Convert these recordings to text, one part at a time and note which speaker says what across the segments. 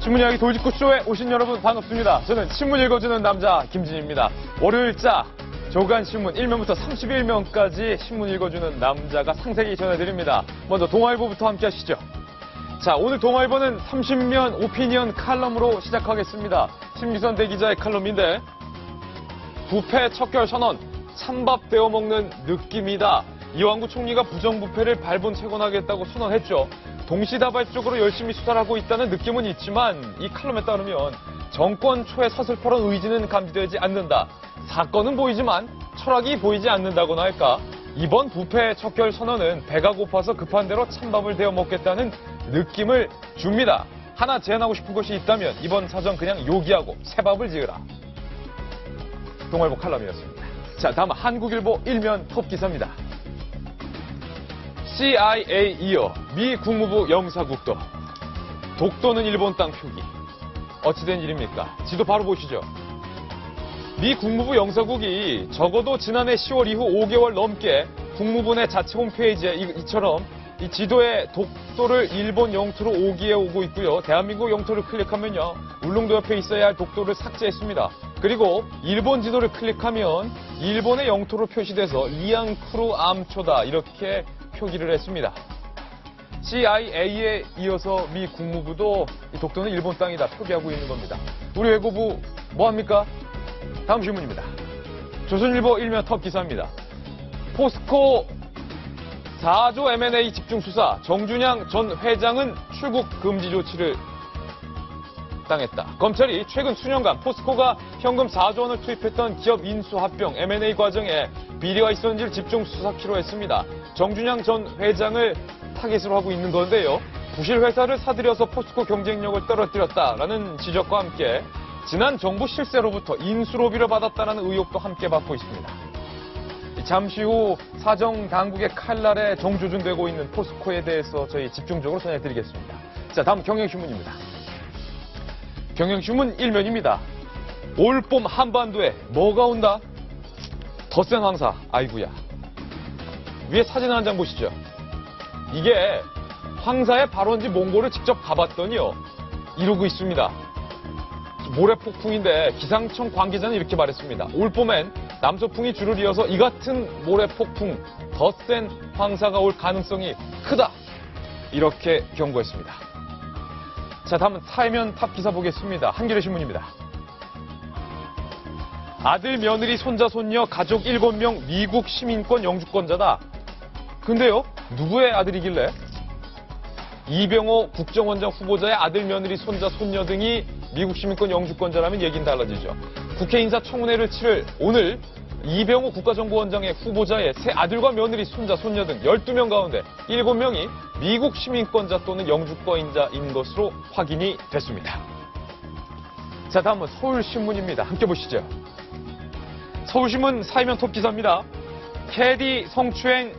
Speaker 1: 신문 이야기 돌직구쇼에 오신 여러분 반갑습니다. 저는 신문 읽어주는 남자 김진입니다. 월요일자 조간신문 1면부터 31면까지 신문 읽어주는 남자가 상세히 전해드립니다. 먼저 동아일보부터 함께 하시죠. 자, 오늘 동아일보는 30면 오피니언 칼럼으로 시작하겠습니다. 심기선 대기자의 칼럼인데 부패 척결 선언, 찬밥 데워 먹는 느낌이다. 이완구 총리가 부정부패를 발본체건하겠다고 선언했죠. 동시다발적으로 열심히 수사를 하고 있다는 느낌은 있지만 이 칼럼에 따르면 정권 초의 서슬퍼런 의지는 감지되지 않는다. 사건은 보이지만 철학이 보이지 않는다고나 할까. 이번 부패 척결 선언은 배가 고파서 급한 대로 찬밥을 데워 먹겠다는 느낌을 줍니다. 하나 제안하고 싶은 것이 있다면 이번 사정 그냥 요기하고 새밥을 지으라. 동아일보 칼럼이었습니다. 자, 다음 한국일보 1면 톱 기사입니다. CIA 이어 미 국무부 영사국도. 독도는 일본 땅 표기. 어찌된 일입니까? 지도 바로 보시죠. 미 국무부 영사국이 적어도 지난해 10월 이후 5개월 넘게 국무부 내 자체 홈페이지에 이처럼 이 지도에 독도를 일본 영토로 오기해 오고 있고요. 대한민국 영토를 클릭하면요. 울릉도 옆에 있어야 할 독도를 삭제했습니다. 그리고 일본 지도를 클릭하면 일본의 영토로 표시돼서 리앙크루 암초다 이렇게 표기를 했습니다. CIA에 이어서 미 국무부도 이 독도는 일본 땅이다 표기하고 있는 겁니다. 우리 외교부 뭐합니까? 다음 신문입니다. 조선일보 1면 톱 기사입니다. 포스코 4조 M&A 집중 수사, 정준양 전 회장은 출국 금지 조치를 당했다. 검찰이 최근 수년간 포스코가 현금 4조 원을 투입했던 기업 인수 합병 M&A 과정에 비리가 있었는지를 집중 수사키로 했습니다. 정준양 전 회장을 타깃으로 하고 있는 건데요. 부실 회사를 사들여서 포스코 경쟁력을 떨어뜨렸다라는 지적과 함께 지난 정부 실세로부터 인수로비를 받았다는 의혹도 함께 받고 있습니다. 잠시 후 사정 당국의 칼날에 정조준되고 있는 포스코에 대해서 저희 집중적으로 전해드리겠습니다. 자, 다음 경향신문입니다. 경향신문 1면입니다. 올봄 한반도에 뭐가 온다? 더 센 황사. 아이고야. 위에 사진 한 장 보시죠. 이게 황사의 발원지 몽골을 직접 가봤더니요. 이러고 있습니다. 모래폭풍인데 기상청 관계자는 이렇게 말했습니다. 올봄엔 남서풍이 줄을 이어서 이 같은 모래폭풍, 더 센 황사가 올 가능성이 크다. 이렇게 경고했습니다. 자, 다음은 사회면 탑 기사 보겠습니다. 한겨레 신문입니다. 아들, 며느리, 손자, 손녀, 가족 7명 미국 시민권 영주권자다. 근데요, 누구의 아들이길래? 이병호 국정원장 후보자의 아들, 며느리, 손자, 손녀 등이 미국 시민권 영주권자라면 얘기는 달라지죠. 국회 인사청문회를 치를 오늘 이병호 국가정보원장의 후보자의 세 아들과 며느리, 손자, 손녀 등 12명 가운데 7명이 미국 시민권자 또는 영주권자인 것으로 확인이 됐습니다. 자, 다음은 서울신문입니다. 함께 보시죠. 서울신문 사회면 톱 기사입니다. 캐디 성추행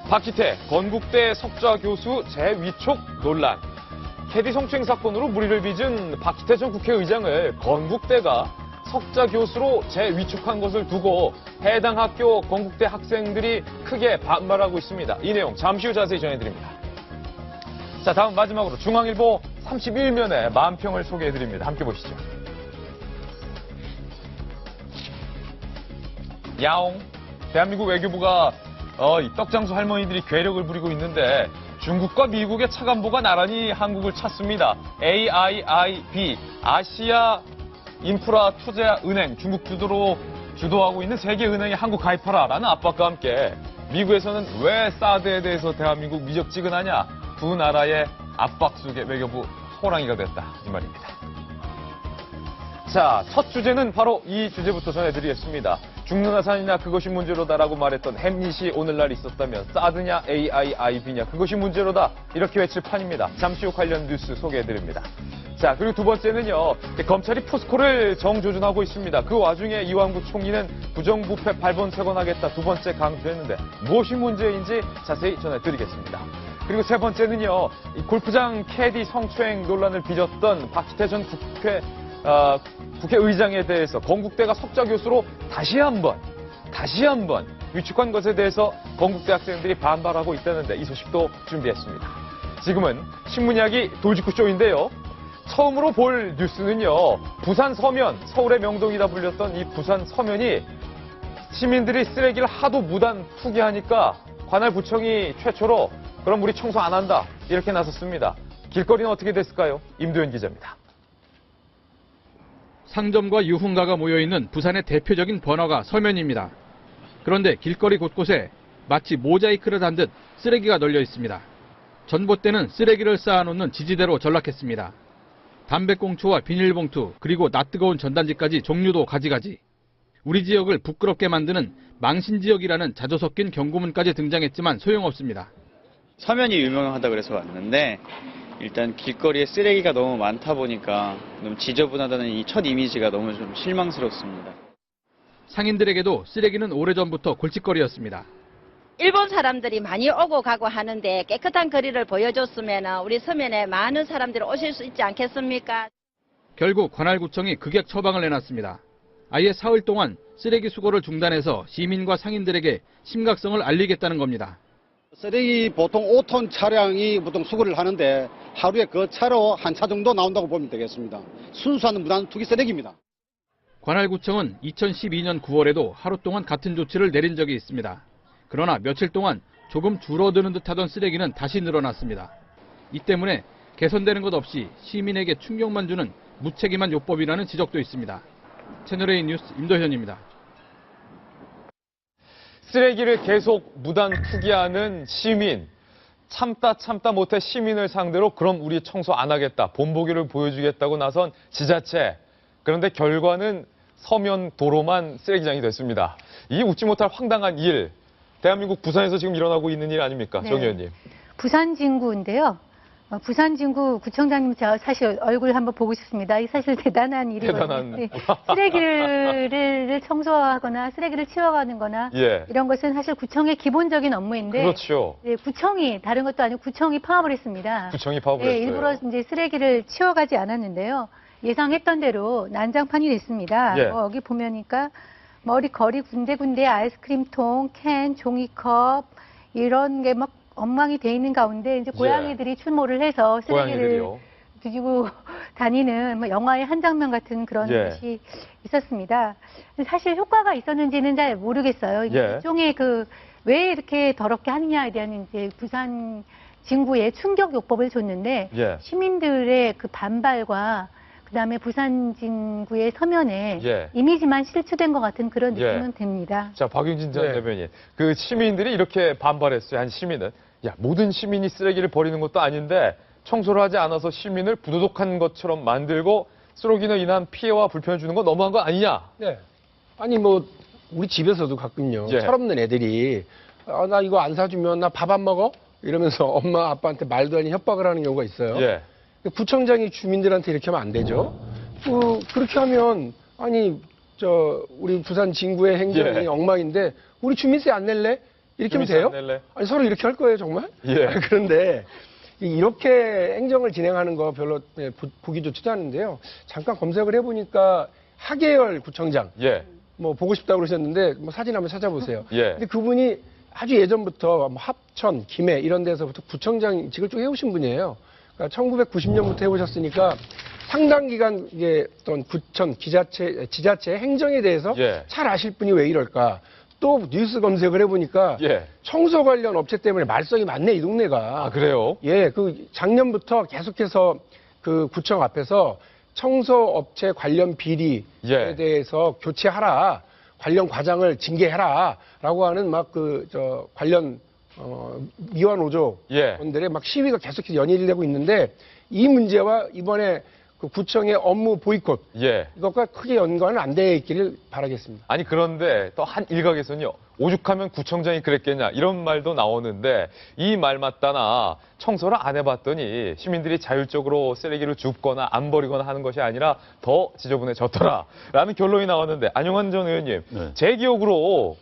Speaker 1: 박희태 건국대 석좌 교수 재위촉 논란. 캐디 성추행 사건으로 물의를 빚은 박희태 전 국회의장을 건국대가 석좌 교수로 재위촉한 것을 두고 해당 학교 건국대 학생들이 크게 반발하고 있습니다. 이 내용 잠시 후 자세히 전해드립니다. 자, 다음 마지막으로 중앙일보 31면의 만평을 소개해드립니다. 함께 보시죠. 야옹. 대한민국 외교부가 이 떡장수 할머니들이 괴력을 부리고 있는데 중국과 미국의 차관보가 나란히 한국을 찾습니다. AIIB, 아시아 인프라 투자 은행, 중국 주도하고 있는 세계은행에 한국 가입하라라는 압박과 함께 미국에서는 왜 사드에 대해서 대한민국 미적지근하냐? 두 나라의 압박 속에 외교부 호랑이가 됐다. 이 말입니다. 자, 첫 주제는 바로 이 주제부터 전해드리겠습니다. 죽는 화산이냐 그것이 문제로다라고 말했던 햄릿이 오늘날 있었다면 사드냐 AIIB냐 그것이 문제로다 이렇게 외칠 판입니다. 잠시 후 관련 뉴스 소개해드립니다. 자, 그리고 두 번째는요. 검찰이 포스코를 정조준하고 있습니다. 그 와중에 이완구 총리는 부정부패 발본체건하겠다 두 번째 강조했는데 무엇이 문제인지 자세히 전해드리겠습니다. 그리고 세 번째는요. 이 골프장 캐디 성추행 논란을 빚었던 박희태 전 국회의장에 대해서 건국대가 석좌 교수로 다시 한번 위축한 것에 대해서 건국대 학생들이 반발하고 있다는데 이 소식도 준비했습니다. 지금은 신문이야기 돌직구쇼인데요. 처음으로 볼 뉴스는요. 부산 서면, 서울의 명동이라 불렸던 이 부산 서면이 시민들이 쓰레기를 하도 무단 투기하니까 관할구청이 최초로 그럼 우리 청소 안 한다 이렇게 나섰습니다. 길거리는 어떻게 됐을까요? 임도현 기자입니다.
Speaker 2: 상점과 유흥가가 모여있는 부산의 대표적인 번화가 서면입니다. 그런데 길거리 곳곳에 마치 모자이크를 단 듯 쓰레기가 널려 있습니다. 전봇대는 쓰레기를 쌓아놓는 지지대로 전락했습니다. 담배꽁초와 비닐봉투 그리고 낯뜨거운 전단지까지 종류도 가지가지. 우리 지역을 부끄럽게 만드는 망신지역이라는 자조 섞인 경고문까지 등장했지만 소용없습니다.
Speaker 3: 서면이 유명하다 그래서 왔는데 일단 길거리에 쓰레기가 너무 많다 보니까 너무 지저분하다는 이 첫 이미지가 너무 좀 실망스럽습니다.
Speaker 2: 상인들에게도 쓰레기는 오래전부터 골칫거리였습니다.
Speaker 4: 일본 사람들이 많이 오고 가고 하는데 깨끗한 거리를 보여줬으면 우리 서면에 많은 사람들이 오실 수 있지 않겠습니까?
Speaker 2: 결국 관할구청이 극약 처방을 내놨습니다. 아예 사흘 동안 쓰레기 수거를 중단해서 시민과 상인들에게 심각성을 알리겠다는 겁니다.
Speaker 5: 쓰레기 보통 5톤 차량이 보통 수거를 하는데 하루에 그 차로 한 차 정도 나온다고 보면 되겠습니다. 순수한 무단 투기 쓰레기입니다.
Speaker 2: 관할구청은 2012년 9월에도 하루 동안 같은 조치를 내린 적이 있습니다. 그러나 며칠 동안 조금 줄어드는 듯하던 쓰레기는 다시 늘어났습니다. 이 때문에 개선되는 것 없이 시민에게 충격만 주는 무책임한 요법이라는 지적도 있습니다. 채널A 뉴스 임도현입니다.
Speaker 1: 쓰레기를 계속 무단 투기하는 시민. 참다 못해 시민을 상대로 그럼 우리 청소 안 하겠다. 본보기를 보여주겠다고 나선 지자체. 그런데 결과는 서면 도로만 쓰레기장이 됐습니다. 이 웃지 못할 황당한 일. 대한민국 부산에서 지금 일어나고 있는 일 아닙니까?
Speaker 6: 네.
Speaker 1: 정 의원님.
Speaker 6: 부산 진구인데요. 부산 진구 구청장님 제가 사실 얼굴 한번 보고 싶습니다. 이 사실 대단한 일이거든요. 네. 쓰레기를 청소하거나 쓰레기를 치워가는 거나
Speaker 1: 예.
Speaker 6: 이런 것은 사실 구청의 기본적인 업무인데
Speaker 1: 그렇죠.
Speaker 6: 네, 구청이 다른 것도 아니고 구청이 파업을 했습니다.
Speaker 1: 구청이 파업을
Speaker 6: 네,
Speaker 1: 했어요.
Speaker 6: 일부러 이제 쓰레기를 치워가지 않았는데요. 예상했던 대로 난장판이 됐습니다.
Speaker 1: 예.
Speaker 6: 여기 보면니까 머리 거리 군데군데 아이스크림통, 캔, 종이컵 이런 게 막 엉망이 돼 있는 가운데 이제 고양이들이 출몰을 해서 쓰레기를
Speaker 1: 고양이들이요.
Speaker 6: 뒤지고 다니는 뭐 영화의 한 장면 같은 그런
Speaker 1: 예.
Speaker 6: 것이 있었습니다. 사실 효과가 있었는지는 잘 모르겠어요.
Speaker 1: 예.
Speaker 6: 일종의 왜 이렇게 더럽게 하느냐에 대한 이제 부산 진구의 충격 요법을 줬는데
Speaker 1: 예.
Speaker 6: 시민들의 그 반발과 그다음에 부산 진구의 서면에
Speaker 1: 예.
Speaker 6: 이미지만 실추된 것 같은 그런
Speaker 1: 예.
Speaker 6: 느낌은 듭니다.
Speaker 1: 자, 박용진 전
Speaker 5: 네.
Speaker 1: 대변인. 그 시민들이 이렇게 반발했어요. 한 시민은. 야, 모든 시민이 쓰레기를 버리는 것도 아닌데 청소를 하지 않아서 시민을 부도덕한 것처럼 만들고 쓰레기로 인한 피해와 불편을 주는 건 너무한 거 아니냐?
Speaker 7: 네. 아니 우리 집에서도 가끔요.
Speaker 1: 예.
Speaker 7: 철없는 애들이 나 이거 안 사주면 나 밥 안 먹어? 이러면서 엄마 아빠한테 말도 아닌 협박을 하는 경우가 있어요.
Speaker 1: 예.
Speaker 7: 구청장이 주민들한테 이렇게 하면 안 되죠. 그렇게 하면 우리 부산 진구의 행정이
Speaker 1: 예.
Speaker 7: 엉망인데 우리 주민세 안 낼래? 이렇게 하면
Speaker 1: 주민세
Speaker 7: 돼요?
Speaker 1: 안 낼래?
Speaker 7: 아니 서로 이렇게 할 거예요 정말?
Speaker 1: 예.
Speaker 7: 그런데 이렇게 행정을 진행하는 거 별로 보기 좋지도 않은데요. 잠깐 검색을 해보니까 하계열 구청장
Speaker 1: 예.
Speaker 7: 보고 싶다고 그러셨는데 사진 한번 찾아보세요.
Speaker 1: 예.
Speaker 7: 근데 그분이 아주 예전부터 합천, 김해 이런 데서부터 구청장직을 쭉 해오신 분이에요. 그러니까 1990년부터 해오셨으니까 상당 기간 이게 어떤 구청, 지자체 행정에 대해서
Speaker 1: 예.
Speaker 7: 잘 아실 분이 왜 이럴까. 또 뉴스 검색을 해보니까
Speaker 1: 예.
Speaker 7: 청소 관련 업체 때문에 말썽이 많네 이 동네가.
Speaker 1: 아, 그래요?
Speaker 7: 예, 작년부터 계속해서 그 구청 앞에서 청소업체 관련 비리에
Speaker 1: 예.
Speaker 7: 대해서 교체하라, 관련 과장을 징계해라, 라고 하는 관련, 미화 노조원들의
Speaker 1: 예.
Speaker 7: 시위가 계속해서 연이을 되고 있는데 이 문제와 이번에 그 구청의 업무 보이콧,
Speaker 1: 예.
Speaker 7: 이것과 크게 연관은 안 돼 있기를 바라겠습니다.
Speaker 1: 아니, 그런데 또 한 일각에서는요, 오죽하면 구청장이 그랬겠냐, 이런 말도 나오는데, 이 말 맞다나 청소를 안 해봤더니 시민들이 자율적으로 쓰레기를 줍거나 안 버리거나 하는 것이 아니라 더 지저분해졌더라, 라는 결론이 나왔는데, 안용환 전 의원님,
Speaker 8: 네.
Speaker 1: 제 기억으로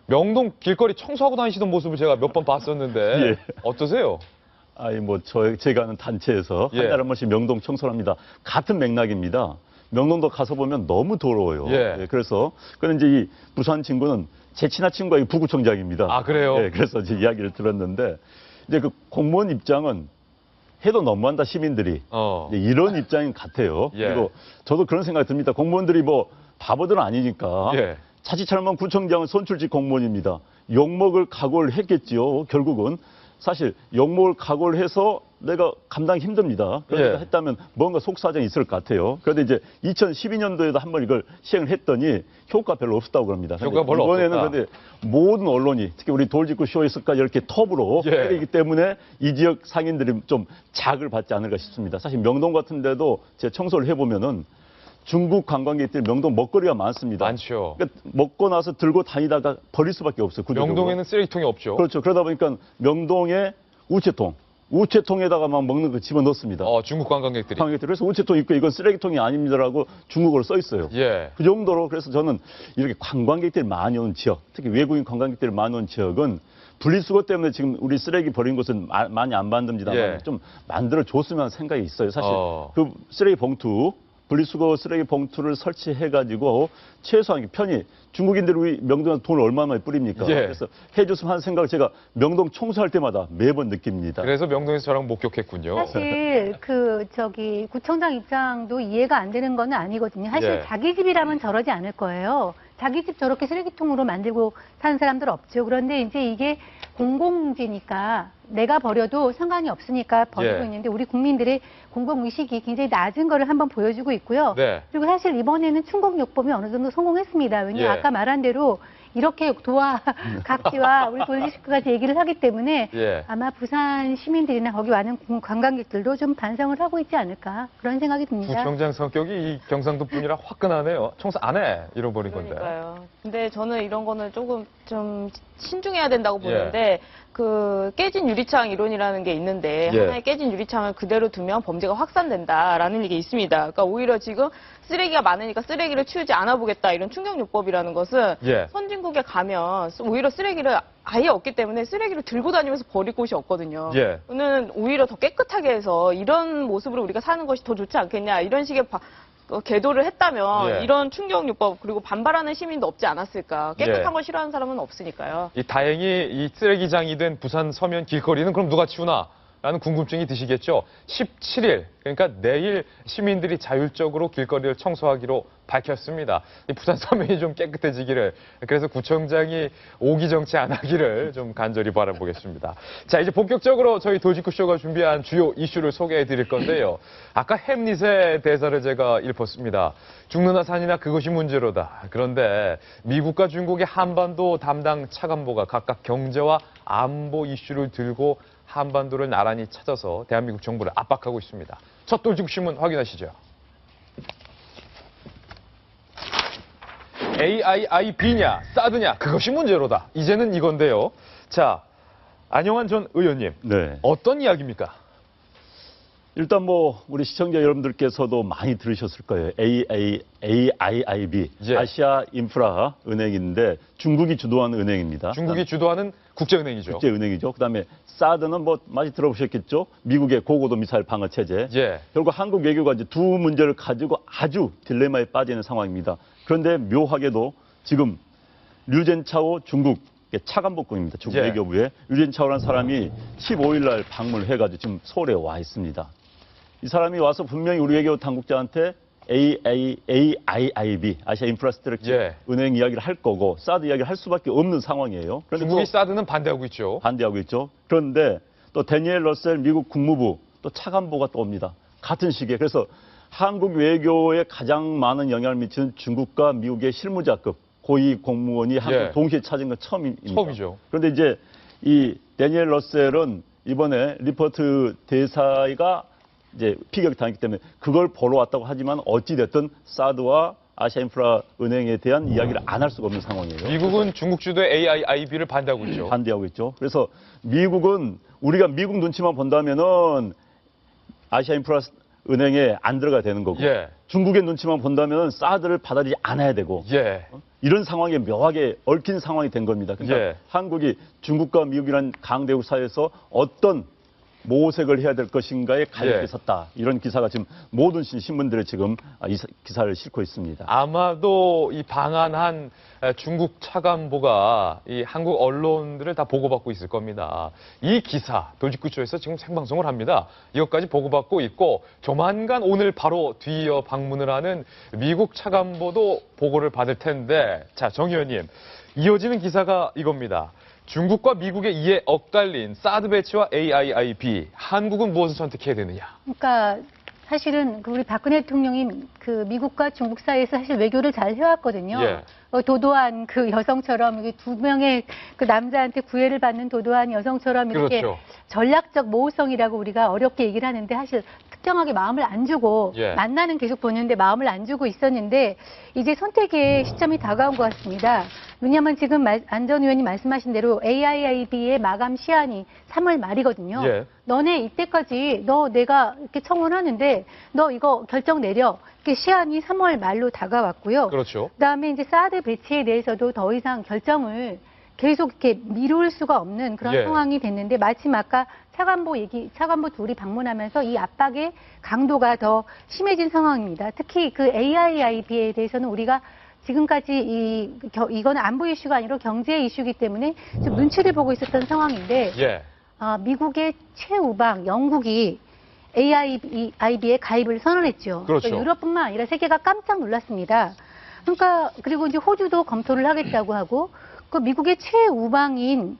Speaker 1: 명동 길거리 청소하고 다니시던 모습을 제가 몇 번 봤었는데,
Speaker 8: 예.
Speaker 1: 어떠세요?
Speaker 8: 제가 아는 단체에서
Speaker 1: 예.
Speaker 8: 한 달에 한 번씩 명동 청소를 합니다. 같은 맥락입니다. 명동도 가서 보면 너무 더러워요.
Speaker 1: 예.
Speaker 8: 그래서, 그런데 이제 이 부산 친구는 제 친한 친구가 이 부구청장입니다.
Speaker 1: 아, 그래요?
Speaker 8: 그래서 이제 이야기를 들었는데, 이제 그 공무원 입장은 해도 너무한다 시민들이 이제 이런 입장인 같아요.
Speaker 1: 예.
Speaker 8: 그리고 저도 그런 생각이 듭니다. 공무원들이 뭐 바보들은 아니니까
Speaker 1: 예.
Speaker 8: 자칫잘못하면 구청장은 선출직 공무원입니다. 욕먹을 각오를 했겠지요. 결국은 사실 욕먹을 각오를 해서 내가 감당이 힘듭니다. 그러니까
Speaker 1: 예.
Speaker 8: 했다면 뭔가 속사정이 있을 것 같아요. 그런데 이제 2012년도에도 한번 이걸 시행을 했더니 효과 별로 없었다고 그럽니다.
Speaker 1: 효과가 별로
Speaker 8: 이번에는
Speaker 1: 없었다.
Speaker 8: 근데 모든 언론이 특히 우리 돌직구 쇼에서까지 이렇게 톱으로
Speaker 1: 예.
Speaker 8: 때리기 때문에 이 지역 상인들이 좀 자극을 받지 않을까 싶습니다. 사실 명동 같은 데도 제 청소를 해보면은 중국 관광객들이 명동 먹거리가 많습니다.
Speaker 1: 많죠.
Speaker 8: 그러니까 먹고 나서 들고 다니다가 버릴 수밖에 없어요. 구조적으로.
Speaker 1: 명동에는 쓰레기통이 없죠.
Speaker 8: 그렇죠. 그러다 보니까 명동에 우체통에다가 막 먹는 거 집어넣습니다.
Speaker 1: 중국 관광객들이.
Speaker 8: 그래서 우체통 있고 이건 쓰레기통이 아닙니다라고 중국어로 써 있어요.
Speaker 1: 예.
Speaker 8: 그 정도로 그래서 저는 이렇게 관광객들이 많이 오는 지역, 특히 외국인 관광객들이 많이 오는 지역은 분리수거 때문에 지금 우리 쓰레기 버린 곳은 많이 안 만듭니다만
Speaker 1: 예.
Speaker 8: 좀 만들어 줬으면 하는 생각이 있어요. 사실
Speaker 1: 그
Speaker 8: 쓰레기 봉투, 분리수거 쓰레기 봉투를 설치해가지고 최소한 편히 중국인들이 우리 명동에 돈을 얼마 많이 뿌립니까?
Speaker 1: 예.
Speaker 8: 그래서 해줬으면 하는 생각을 제가 명동 청소할 때마다 매번 느낍니다.
Speaker 1: 그래서 명동에서 저랑 목격했군요.
Speaker 6: 사실 구청장 입장도 이해가 안 되는 건 아니거든요. 사실
Speaker 1: 예.
Speaker 6: 자기 집이라면 저러지 않을 거예요. 자기 집 저렇게 쓰레기통으로 만들고 사는 사람들 없죠. 그런데 이제 이게 공공지니까 내가 버려도 상관이 없으니까 버리고
Speaker 1: 예.
Speaker 6: 있는데 우리 국민들의 공공의식이 굉장히 낮은 거를 한번 보여주고 있고요.
Speaker 1: 네.
Speaker 6: 그리고 사실 이번에는 충곡요법이 어느 정도 성공했습니다. 왜냐하면
Speaker 1: 예.
Speaker 6: 아까 말한 대로 이렇게 도와 각지와 우리 돌직구까지 얘기를 하기 때문에
Speaker 1: 예.
Speaker 6: 아마 부산 시민들이나 거기 많은 관광객들도 좀 반성을 하고 있지 않을까 그런 생각이 듭니다.
Speaker 1: 구청장 성격이 이 경상도 분이라 화끈하네요. 청소 안 해. 잃어버린 건데.
Speaker 9: 그러니까요. 근데 저는 이런 거는 조금 좀 신중해야 된다고
Speaker 1: 예.
Speaker 9: 보는데 그 깨진 유리창 이론이라는 게 있는데
Speaker 1: 예.
Speaker 9: 하나의 깨진 유리창을 그대로 두면 범죄가 확산된다라는 게 있습니다. 그러니까 오히려 지금 쓰레기가 많으니까 쓰레기를 치우지 않아 보겠다 이런 충격요법이라는 것은
Speaker 1: 예.
Speaker 9: 선진국에 가면 오히려 쓰레기를 아예 없기 때문에 쓰레기를 들고 다니면서 버릴 곳이 없거든요.
Speaker 1: 예.
Speaker 9: 저는 오히려 더 깨끗하게 해서 이런 모습으로 우리가 사는 것이 더 좋지 않겠냐 이런 식의 계도를 했다면
Speaker 1: 예.
Speaker 9: 이런 충격요법 그리고 반발하는 시민도 없지 않았을까. 깨끗한
Speaker 1: 예.
Speaker 9: 걸 싫어하는 사람은 없으니까요.
Speaker 1: 다행히 이 쓰레기장이 된 부산 서면 길거리는 그럼 누가 치우나? 라는 궁금증이 드시겠죠. 17일, 그러니까 내일 시민들이 자율적으로 길거리를 청소하기로 밝혔습니다. 이 부산 서면이 좀 깨끗해지기를, 그래서 구청장이 오기정치 안 하기를 좀 간절히 바라보겠습니다. 자, 이제 본격적으로 저희 돌직구쇼가 준비한 주요 이슈를 소개해 드릴 건데요. 아까 햄릿의 대사를 제가 읊었습니다. 죽느나 사니나 그것이 문제로다. 그런데 미국과 중국의 한반도 담당 차관보가 각각 경제와 안보 이슈를 들고 한반도를 나란히 찾아서 대한민국 정부를 압박하고 있습니다. 첫 돌직구 신문 확인하시죠. AIIB냐, 사드냐, 그것이 문제로다. 이제는 이건데요. 자, 안영환 전 의원님,
Speaker 8: 네.
Speaker 1: 어떤 이야기입니까?
Speaker 8: 일단 우리 시청자 여러분들께서도 많이 들으셨을 거예요. AIIB,
Speaker 1: 예.
Speaker 8: 아시아 인프라 은행인데 중국이 주도하는 은행입니다.
Speaker 1: 중국이 주도하는 국제은행이죠.
Speaker 8: 국제은행이죠. 그다음에 사드는 많이 들어보셨겠죠. 미국의 고고도 미사일 방어 체제.
Speaker 1: 예.
Speaker 8: 결국 한국 외교가 이제 두 문제를 가지고 아주 딜레마에 빠지는 상황입니다. 그런데 묘하게도 지금 류젠차오 중국 차관복궁입니다. 중국
Speaker 1: 예.
Speaker 8: 외교부에 류젠차오라는 사람이 15일 날 방문을 해가지고 지금 서울에 와 있습니다. 이 사람이 와서 분명히 우리 외교 당국자한테 AIIB, 아시아 인프라스트럭처
Speaker 1: 예.
Speaker 8: 은행 이야기를 할 거고 사드 이야기를 할 수밖에 없는 상황이에요. 그런데
Speaker 1: 중국이 사드는 반대하고 있죠.
Speaker 8: 반대하고 있죠. 그런데 또 데니엘 러셀 미국 국무부 또 차관보가 또 옵니다. 같은 시기에. 그래서 한국 외교에 가장 많은 영향을 미치는 중국과 미국의 실무자급 고위 공무원이 한국
Speaker 1: 예.
Speaker 8: 동시에 찾은 건 처음입니다.
Speaker 1: 처음이죠.
Speaker 8: 그런데 이제 이 데니엘 러셀은 이번에 리퍼트 대사가 이제 피격이 당했기 때문에 그걸 보러 왔다고 하지만 어찌됐든 사드와 아시아 인프라 은행에 대한 이야기를 안 할 수가 없는 상황이에요.
Speaker 1: 미국은 중국 주도의 AIIB를 반대하고 있죠.
Speaker 8: 반대하고 있죠. 그래서 미국은 우리가 미국 눈치만 본다면은 아시아 인프라 은행에 안 들어가야 되는 거고
Speaker 1: 예.
Speaker 8: 중국의 눈치만 본다면은 사드를 받아들이지 않아야 되고
Speaker 1: 예.
Speaker 8: 이런 상황에 묘하게 얽힌 상황이 된 겁니다. 그러니까
Speaker 1: 예.
Speaker 8: 한국이 중국과 미국이란 강대국 사이에서 어떤 모색을 해야 될 것인가에 갈려
Speaker 1: 예.
Speaker 8: 있었다. 이런 기사가 지금 모든 신문들에 지금 이 기사를 싣고 있습니다.
Speaker 1: 아마도 이 방한한 중국 차관보가 이 한국 언론들을 다 보고받고 있을 겁니다. 이 기사 돌직구쇼에서 지금 생방송을 합니다. 이것까지 보고받고 있고 조만간 오늘 바로 뒤이어 방문을 하는 미국 차관보도 보고를 받을 텐데, 자, 정 의원님, 이어지는 기사가 이겁니다. 중국과 미국의 이해 엇갈린 사드 배치와 AIIB, 한국은 무엇을 선택해야 되느냐?
Speaker 6: 그러니까 사실은 우리 박근혜 대통령이 그 미국과 중국 사이에서 사실 외교를 잘 해왔거든요.
Speaker 1: 예.
Speaker 6: 도도한 그 여성처럼 이게 두 명의 그 남자한테 구애를 받는 도도한 여성처럼 이렇게
Speaker 1: 그렇죠.
Speaker 6: 전략적 모호성이라고 우리가 어렵게 얘기를 하는데 사실 특정하게 마음을 안 주고
Speaker 1: 예.
Speaker 6: 만나는 계속 보는데 마음을 안 주고 있었는데 이제 선택의 시점이 다가온 것 같습니다. 왜냐하면 지금 안 전 의원이 말씀하신 대로 AIIB의 마감 시한이 3월 말이거든요.
Speaker 1: 예.
Speaker 6: 너네 이때까지 내가 이렇게 청원하는데 너 이거 결정 내려. 이렇게 시한이 3월 말로 다가왔고요.
Speaker 1: 그렇죠.
Speaker 6: 그다음에 이제 사드 배치에 대해서도 더 이상 결정을 계속 이렇게 미룰 수가 없는 그런
Speaker 1: 예.
Speaker 6: 상황이 됐는데 마침 아까 차관보 둘이 방문하면서 이 압박의 강도가 더 심해진 상황입니다. 특히 그 AIIB에 대해서는 우리가 지금까지 이거는 안보 이슈가 아니라 경제 이슈이기 때문에 좀 눈치를 보고 있었던 상황인데
Speaker 1: 예.
Speaker 6: 미국의 최우방 영국이 AIIB에 가입을 선언했죠.
Speaker 1: 그렇죠.
Speaker 6: 그러니까 유럽뿐만 아니라 세계가 깜짝 놀랐습니다. 그러니까 그리고 이제 호주도 검토를 하겠다고 하고 그 미국의 최우방인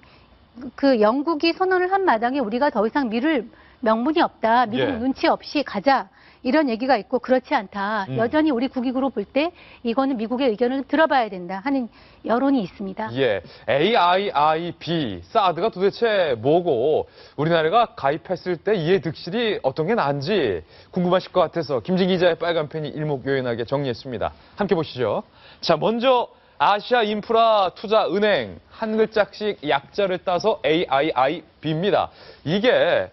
Speaker 6: 그 영국이 선언을 한 마당에 우리가 더 이상 미룰 명분이 없다. 미국
Speaker 1: 예.
Speaker 6: 눈치 없이 가자. 이런 얘기가 있고 그렇지 않다. 여전히 우리 국익으로 볼 때 이거는 미국의 의견을 들어봐야 된다 하는 여론이 있습니다.
Speaker 1: 예, AIIB, 사드가 도대체 뭐고 우리나라가 가입했을 때 이해 득실이 어떤 게 나은지 궁금하실 것 같아서 김진 기자의 빨간 펜이 일목요연하게 정리했습니다. 함께 보시죠. 자, 먼저 아시아 인프라 투자 은행 한 글자씩 약자를 따서 AIIB입니다. 이게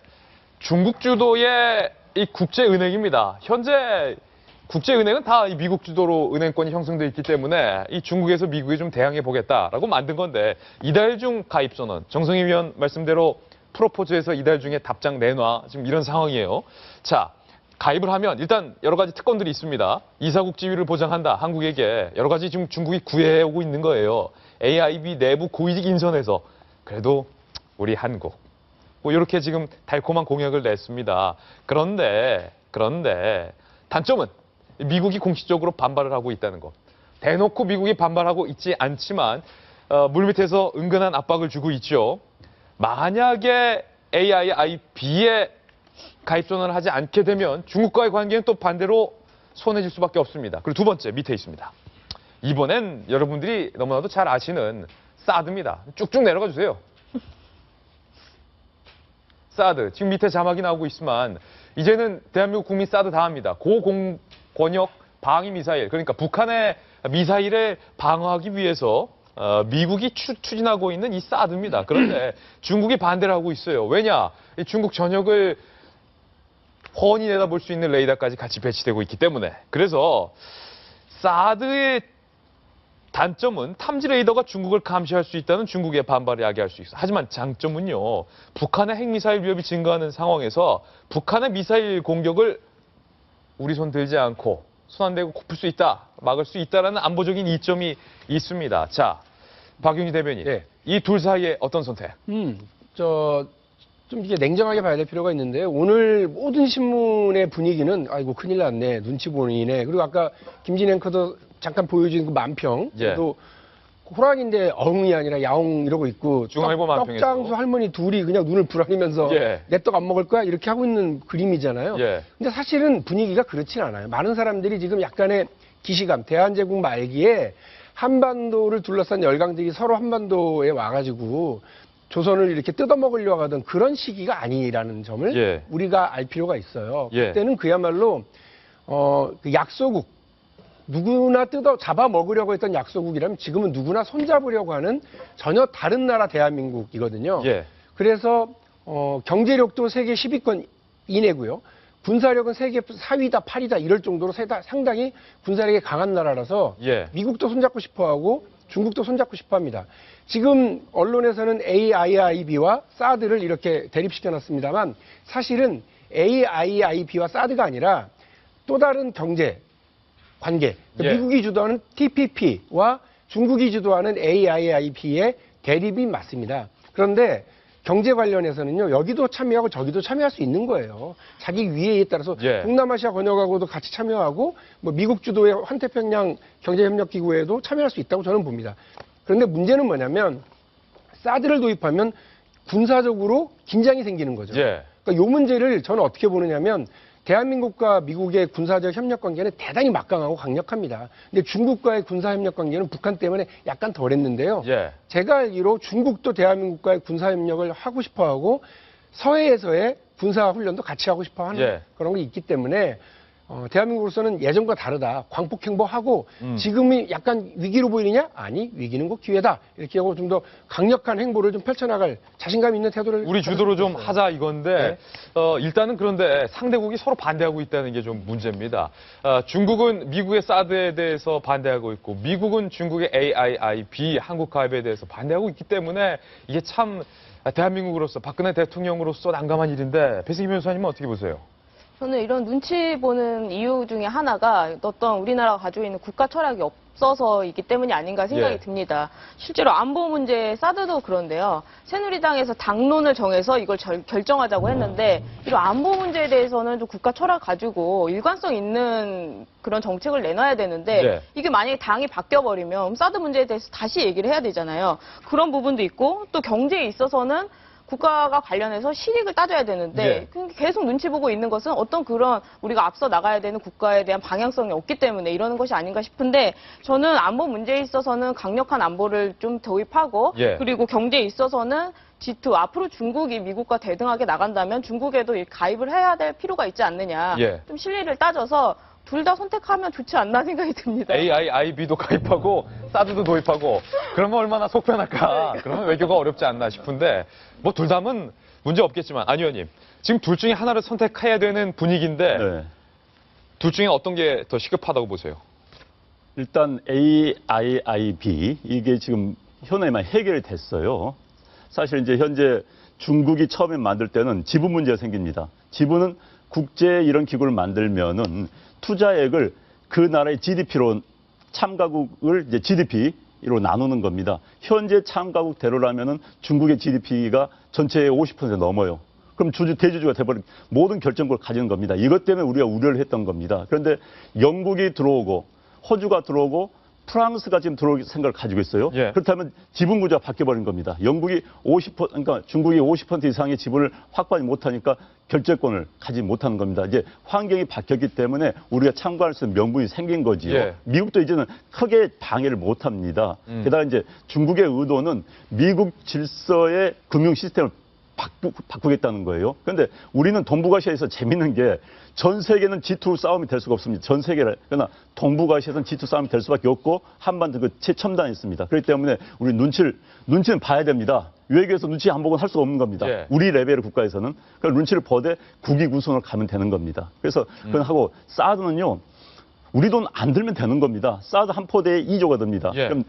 Speaker 1: 중국 주도의 이 국제은행입니다. 현재 국제은행은 다 이 미국 주도로 은행권이 형성되어 있기 때문에 이 중국에서 미국에 좀 대항해 보겠다라고 만든 건데 이달 중 가입 선언. 정성희 위원 말씀대로 프로포즈해서 이달 중에 답장 내놔. 지금 이런 상황이에요. 자, 가입을 하면 일단 여러 가지 특권들이 있습니다. 이사국 지위를 보장한다. 한국에게 여러 가지 지금 중국이 구애해오고 있는 거예요. AIB 내부 고위직 인선에서 그래도 우리 한국 뭐 이렇게 지금 달콤한 공약을 냈습니다. 그런데 단점은 미국이 공식적으로 반발을 하고 있다는 것. 대놓고 미국이 반발하고 있지 않지만 물밑에서 은근한 압박을 주고 있죠. 만약에 AIIB에 가입 전환을 하지 않게 되면 중국과의 관계는 또 반대로 손해질 수밖에 없습니다. 그리고 두 번째 밑에 있습니다. 이번엔 여러분들이 너무나도 잘 아시는 사드입니다. 쭉쭉 내려가 주세요. 사드. 지금 밑에 자막이 나오고 있지만 이제는 대한민국 국민 사드 다 합니다. 고공권역 방위 미사일. 그러니까 북한의 미사일을 방어하기 위해서 미국이 추진하고 있는 이 사드입니다. 그런데 중국이 반대를 하고 있어요. 왜냐? 이 중국 전역을 훤히 내다볼 수 있는 레이더까지 같이 배치되고 있기 때문에. 그래서 사드의 단점은 탐지 레이더가 중국을 감시할 수 있다는 중국의 반발을 야기할 수 있어요. 하지만 장점은요. 북한의 핵미사일 위협이 증가하는 상황에서 북한의 미사일 공격을 우리 손 들지 않고 손 안 대고 굽힐 수 있다. 막을 수 있다라는 안보적인 이점이 있습니다. 자, 박윤희 대변인.
Speaker 7: 네.
Speaker 1: 이 둘 사이에 어떤 선택?
Speaker 7: 좀 이게 냉정하게 봐야 될 필요가 있는데 오늘 모든 신문의 분위기는 아이고 큰일 났네. 눈치 보이네. 그리고 아까 김진 앵커도 잠깐 보여준 그 만평.
Speaker 1: 예.
Speaker 7: 또 호랑인데 어흥이 아니라 야옹 이러고 있고
Speaker 1: 중앙일보 만평에서.
Speaker 7: 떡장수 할머니 둘이 그냥 눈을 부라리면서
Speaker 1: 예.
Speaker 7: 내 떡 안 먹을 거야 이렇게 하고 있는 그림이잖아요.
Speaker 1: 예.
Speaker 7: 근데 사실은 분위기가 그렇진 않아요. 많은 사람들이 지금 약간의 기시감, 대한제국 말기에 한반도를 둘러싼 열강들이 서로 한반도에 와가지고 조선을 이렇게 뜯어먹으려고 하던 그런 시기가 아니라는 점을
Speaker 1: 예.
Speaker 7: 우리가 알 필요가 있어요.
Speaker 1: 예.
Speaker 7: 그때는 그야말로 그 약소국, 누구나 잡아먹으려고 했던 약소국이라면 지금은 누구나 손잡으려고 하는 전혀 다른 나라 대한민국이거든요.
Speaker 1: 예.
Speaker 7: 그래서 경제력도 세계 10위권 이내고요. 군사력은 세계 4위다, 8위다 이럴 정도로 상당히 군사력이 강한 나라라서
Speaker 1: 예.
Speaker 7: 미국도 손잡고 싶어하고 중국도 손잡고 싶어 합니다. 지금 언론에서는 AIIB와 사드를 이렇게 대립시켜놨습니다만 사실은 AIIB와 사드가 아니라 또 다른 경제 관계,
Speaker 1: 예.
Speaker 7: 미국이 주도하는 TPP와 중국이 주도하는 AIIB의 대립이 맞습니다. 그런데 경제 관련해서는요, 여기도 참여하고 저기도 참여할 수 있는 거예요. 자기 위해에 따라서
Speaker 1: 예.
Speaker 7: 동남아시아 번역하고도 같이 참여하고 뭐 미국 주도의 환태평양 경제협력기구에도 참여할 수 있다고 저는 봅니다. 그런데 문제는 뭐냐면 사드를 도입하면 군사적으로 긴장이 생기는 거죠.
Speaker 1: 예.
Speaker 7: 그러니까 이 문제를 저는 어떻게 보느냐면 대한민국과 미국의 군사적 협력 관계는 대단히 막강하고 강력합니다. 근데 중국과의 군사 협력 관계는 북한 때문에 약간 덜했는데요.
Speaker 1: 예.
Speaker 7: 제가 알기로 중국도 대한민국과의 군사 협력을 하고 싶어하고 서해에서의 군사 훈련도 같이 하고 싶어하는
Speaker 1: 예.
Speaker 7: 그런 게 있기 때문에 대한민국으로서는 예전과 다르다. 광폭 행보하고 지금이 약간 위기로 보이느냐? 아니, 위기는 곧 기회다. 이렇게 하고 좀 더 강력한 행보를 좀 펼쳐나갈 자신감 있는 태도를
Speaker 1: 우리 주도로 좀 하자 이건데
Speaker 7: 네.
Speaker 1: 일단은 그런데 상대국이 서로 반대하고 있다는 게 좀 문제입니다. 중국은 미국의 사드에 대해서 반대하고 있고 미국은 중국의 AIIB 한국 가입에 대해서 반대하고 있기 때문에 이게 참 대한민국으로서 박근혜 대통령으로서 난감한 일인데 배승기 변호사님은 어떻게 보세요?
Speaker 9: 저는 이런 눈치 보는 이유 중에 하나가 어떤 우리나라가 가지고 있는 국가 철학이 없어서이기 때문이 아닌가 생각이
Speaker 1: 예.
Speaker 9: 듭니다. 실제로 안보 문제 사드도 그런데요. 새누리당에서 당론을 정해서 이걸 결정하자고 했는데 이런 안보 문제에 대해서는 좀 국가 철학 가지고 일관성 있는 그런 정책을 내놔야 되는데
Speaker 1: 예.
Speaker 9: 이게 만약에 당이 바뀌어버리면 사드 문제에 대해서 다시 얘기를 해야 되잖아요. 그런 부분도 있고 또 경제에 있어서는 국가가 관련해서 실익을 따져야 되는데 계속 눈치 보고 있는 것은 어떤 그런 우리가 앞서 나가야 되는 국가에 대한 방향성이 없기 때문에 이러는 것이 아닌가 싶은데 저는 안보 문제에 있어서는 강력한 안보를 좀 도입하고 그리고 경제에 있어서는 G2 앞으로 중국이 미국과 대등하게 나간다면 중국에도 가입을 해야 될 필요가 있지 않느냐. 좀 실리를 따져서 둘 다 선택하면 좋지 않나 생각이 듭니다.
Speaker 1: AIIB도 가입하고 사드도 도입하고 그러면 얼마나 속편할까. 그러면 외교가 어렵지 않나 싶은데 뭐 둘 다면 문제 없겠지만 안 의원님 지금 둘 중에 하나를 선택해야 되는 분위기인데
Speaker 8: 네.
Speaker 1: 둘 중에 어떤 게 더 시급하다고 보세요?
Speaker 8: 일단 AIIB 이게 지금 현에만 해결이 됐어요. 사실 이제 현재 중국이 처음에 만들 때는 지분 문제가 생깁니다. 지분은 국제 이런 기구를 만들면은 투자액을 그 나라의 GDP로 참가국을 이제 GDP로 나누는 겁니다. 현재 참가국대로라면은 중국의 GDP가 전체의 50% 넘어요. 그럼 대주주가 돼버린 모든 결정권을 가지는 겁니다. 이것 때문에 우리가 우려를 했던 겁니다. 그런데 영국이 들어오고 호주가 들어오고 프랑스가 지금 들어올 생각을 가지고 있어요. 그렇다면 지분 구조가 바뀌어버린 겁니다. 영국이 그러니까 중국이 50% 이상의 지분을 확보하지 못하니까 결재권을 가지 못하는 겁니다. 이제 환경이 바뀌었기 때문에 우리가 참고할 수 있는 명분이 생긴 거지요. 미국도 이제는 크게 방해를 못합니다. 게다가 이제 중국의 의도는 미국 질서의 금융 시스템을 바꾸겠다는 거예요. 그런데 우리는 동북아시아에서 재밌는 게 전 세계는 G2 싸움이 될 수가 없습니다. 전 세계를. 그러나 동북아시아에서는 G2 싸움이 될 수밖에 없고 한반도 그 최첨단이 있습니다. 그렇기 때문에 우리 눈치는 봐야 됩니다. 외교에서 눈치 안 보고는 할 수가 없는 겁니다. 우리 레벨의 국가에서는. 그러니까 눈치를 보되 국위구성을 가면 되는 겁니다. 그래서 그건 하고 사드는요. 우리 돈 안 들면 되는 겁니다. 사드 한 포대에 2조가 듭니다. 그럼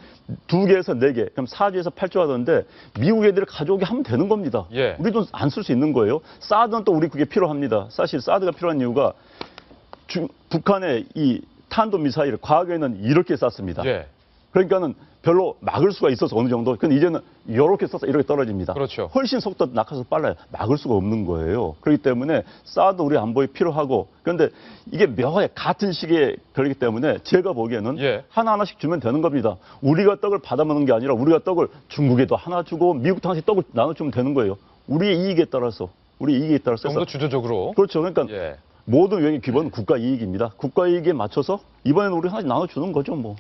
Speaker 8: 2개에서 4개, 그럼 4조에서 8조가 되는데 미국 애들을 가져오게 하면 되는 겁니다. 우리 돈 안 쓸 수 있는 거예요. 사드는 또 우리 그게 필요합니다. 사실 사드가 필요한 이유가 북한의 이 탄도미사일 과거에는 이렇게 쐈습니다. 그러니까는 별로 막을 수가 있어서 어느 정도. 근데 이제는 이렇게 써서 이렇게 떨어집니다. 훨씬 속도 낙하서 빨라요. 막을 수가 없는 거예요. 그렇기 때문에 사드 우리 안보에 필요하고. 그런데 이게 묘하게 같은 시기에 걸리기 때문에 제가 보기에는 하나하나씩 주면 되는 겁니다. 우리가 떡을 받아먹는 게 아니라 우리가 떡을 중국에도 하나 주고 미국도 하나씩 떡을 나눠주면 되는 거예요. 우리의 이익에 따라서.
Speaker 1: 좀 더 주도적으로.
Speaker 8: 그렇죠. 그러니까 모든 외교의 기본은 국가 이익입니다. 국가 이익에 맞춰서 이번에는 우리 하나씩 나눠주는 거죠. 뭐.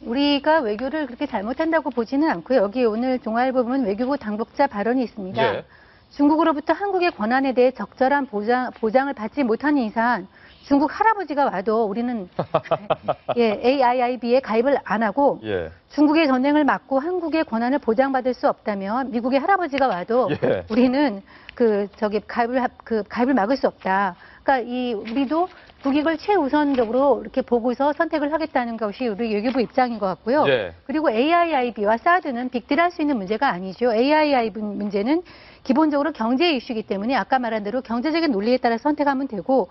Speaker 6: 우리가 외교를 그렇게 잘못한다고 보지는 않고요. 여기 오늘 동아일보 보면 외교부 당국자 발언이 있습니다. 중국으로부터 한국의 권한에 대해 적절한 보장을 받지 못하는 이상 중국 할아버지가 와도 우리는 예, AIIB에 가입을 안 하고
Speaker 1: 예.
Speaker 6: 중국의 전쟁을 막고 한국의 권한을 보장받을 수 없다면 미국의 할아버지가 와도
Speaker 1: 예.
Speaker 6: 우리는 가입을 막을 수 없다. 그러니까 우리도 국익을 최우선적으로 이렇게 보고서 선택을 하겠다는 것이 우리 외교부 입장인 것 같고요.
Speaker 1: 예.
Speaker 6: 그리고 AIIB와 사드는 빅딜할 수 있는 문제가 아니죠. AIIB 문제는 기본적으로 경제 이슈이기 때문에 아까 말한 대로 경제적인 논리에 따라 선택하면 되고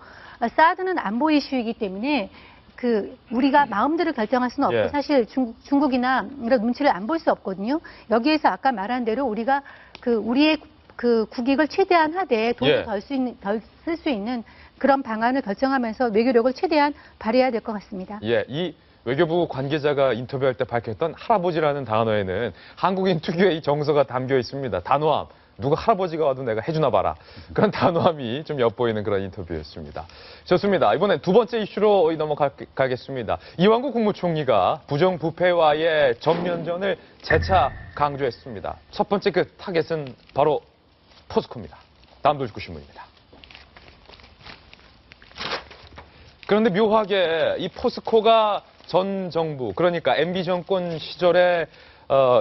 Speaker 6: 사드는 안보 이슈이기 때문에 우리가 마음대로 결정할 수는 없고
Speaker 1: 예.
Speaker 6: 사실 중국이나 이런 눈치를 안 볼 수 없거든요. 여기에서 아까 말한 대로 우리가 우리의 국익을 최대한 하되 돈을
Speaker 1: 예.
Speaker 6: 덜 쓸 수 있는 그런 방안을 결정하면서 외교력을 최대한 발휘해야 될 것 같습니다.
Speaker 1: 예, 이 외교부 관계자가 인터뷰할 때 밝혔던 할아버지라는 단어에는 한국인 특유의 이 정서가 담겨 있습니다. 단호함. 누가 할아버지가 와도 내가 해주나 봐라. 그런 단호함이 좀 엿보이는 그런 인터뷰였습니다. 좋습니다. 이번엔 두 번째 이슈로 넘어가겠습니다. 이완구 국무총리가 부정부패와의 전면전을 재차 강조했습니다. 첫 번째 그 타겟은 바로 포스코입니다. 다음 도시구신문입니다. 그런데 묘하게 이 포스코가 전 정부, 그러니까 MB 정권 시절의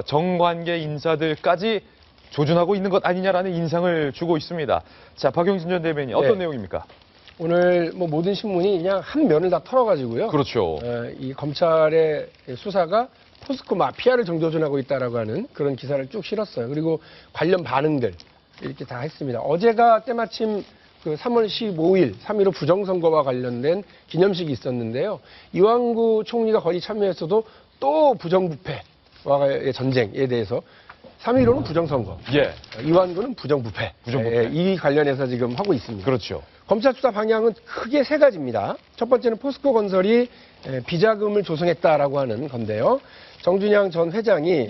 Speaker 1: 정관계 인사들까지 조준하고 있는 것 아니냐라는 인상을 주고 있습니다. 자, 박용진 전 대변인 어떤 내용입니까?
Speaker 7: 오늘 모든 신문이 그냥 한 면을 다 털어가지고요.
Speaker 1: 그렇죠.
Speaker 7: 이 검찰의 수사가 포스코 마피아를 정조준하고 있다라고 하는 그런 기사를 쭉 실었어요. 그리고 관련 반응들 이렇게 다 했습니다. 어제가 때마침 3월 15일 3.15 부정선거와 관련된 기념식이 있었는데요. 이완구 총리가 거의 참여했어도 또 부정부패와의 전쟁에 대해서 3.15는 부정선거,
Speaker 1: 예.
Speaker 7: 이완구는 부정부패.
Speaker 1: 부정부패.
Speaker 7: 예, 이 관련해서 지금 하고 있습니다.
Speaker 1: 그렇죠.
Speaker 7: 검찰 수사 방향은 크게 세 가지입니다. 첫 번째는 포스코 건설이 비자금을 조성했다라고 하는 건데요. 정준양 전 회장이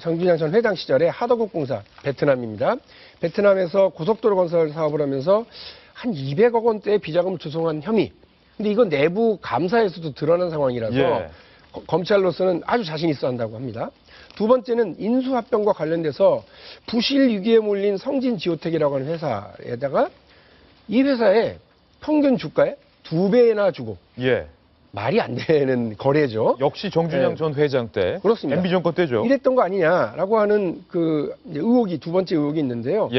Speaker 7: 정준양 전 회장 시절에 하덕국공사 베트남입니다. 베트남에서 고속도로 건설 사업을 하면서 한 200억 원대의 비자금을 조성한 혐의. 근데 이건 내부 감사에서도 드러난 상황이라서 검찰로서는 아주 자신 있어 한다고 합니다. 두 번째는 인수합병과 관련돼서 부실 위기에 몰린 성진지오텍이라고 하는 회사에다가 이 회사의 평균 주가의 2배나 주고 말이 안 되는 거래죠.
Speaker 1: 역시 정준양 전 회장 때.
Speaker 7: 그렇습니다.
Speaker 1: MB 정권 때죠.
Speaker 7: 이랬던 거 아니냐라고 하는 의혹이 두 번째 의혹이 있는데요.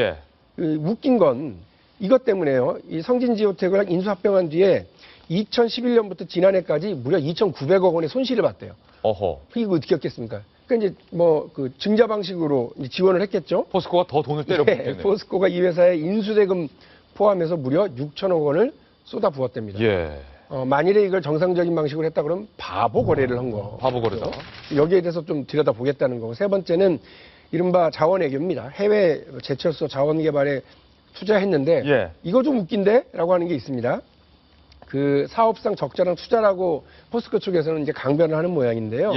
Speaker 7: 웃긴 건 이것 때문에요. 이 성진지오텍을 인수합병한 뒤에 2011년부터 지난해까지 무려 2,900억 원의 손실을 봤대요.
Speaker 1: 어허.
Speaker 7: 이거 어떻게 했겠습니까? 그러니까 이제 증자 방식으로 지원을 했겠죠.
Speaker 1: 포스코가 더 돈을 때려붓겠네요.
Speaker 7: 포스코가 이 회사의 인수대금 포함해서 무려 6천억 원을 쏟아부었답니다. 만일에 이걸 정상적인 방식으로 했다 그러면 바보 거래를 한 거.
Speaker 1: 바보 거래다.
Speaker 7: 여기에 대해서 좀 들여다보겠다는 거고. 세 번째는 이른바 자원외교입니다. 해외 제철소 자원개발에 투자했는데 이거 좀 웃긴데? 라고 하는 게 있습니다. 사업상 적절한 투자라고 포스코 쪽에서는 이제 강변을 하는 모양인데요.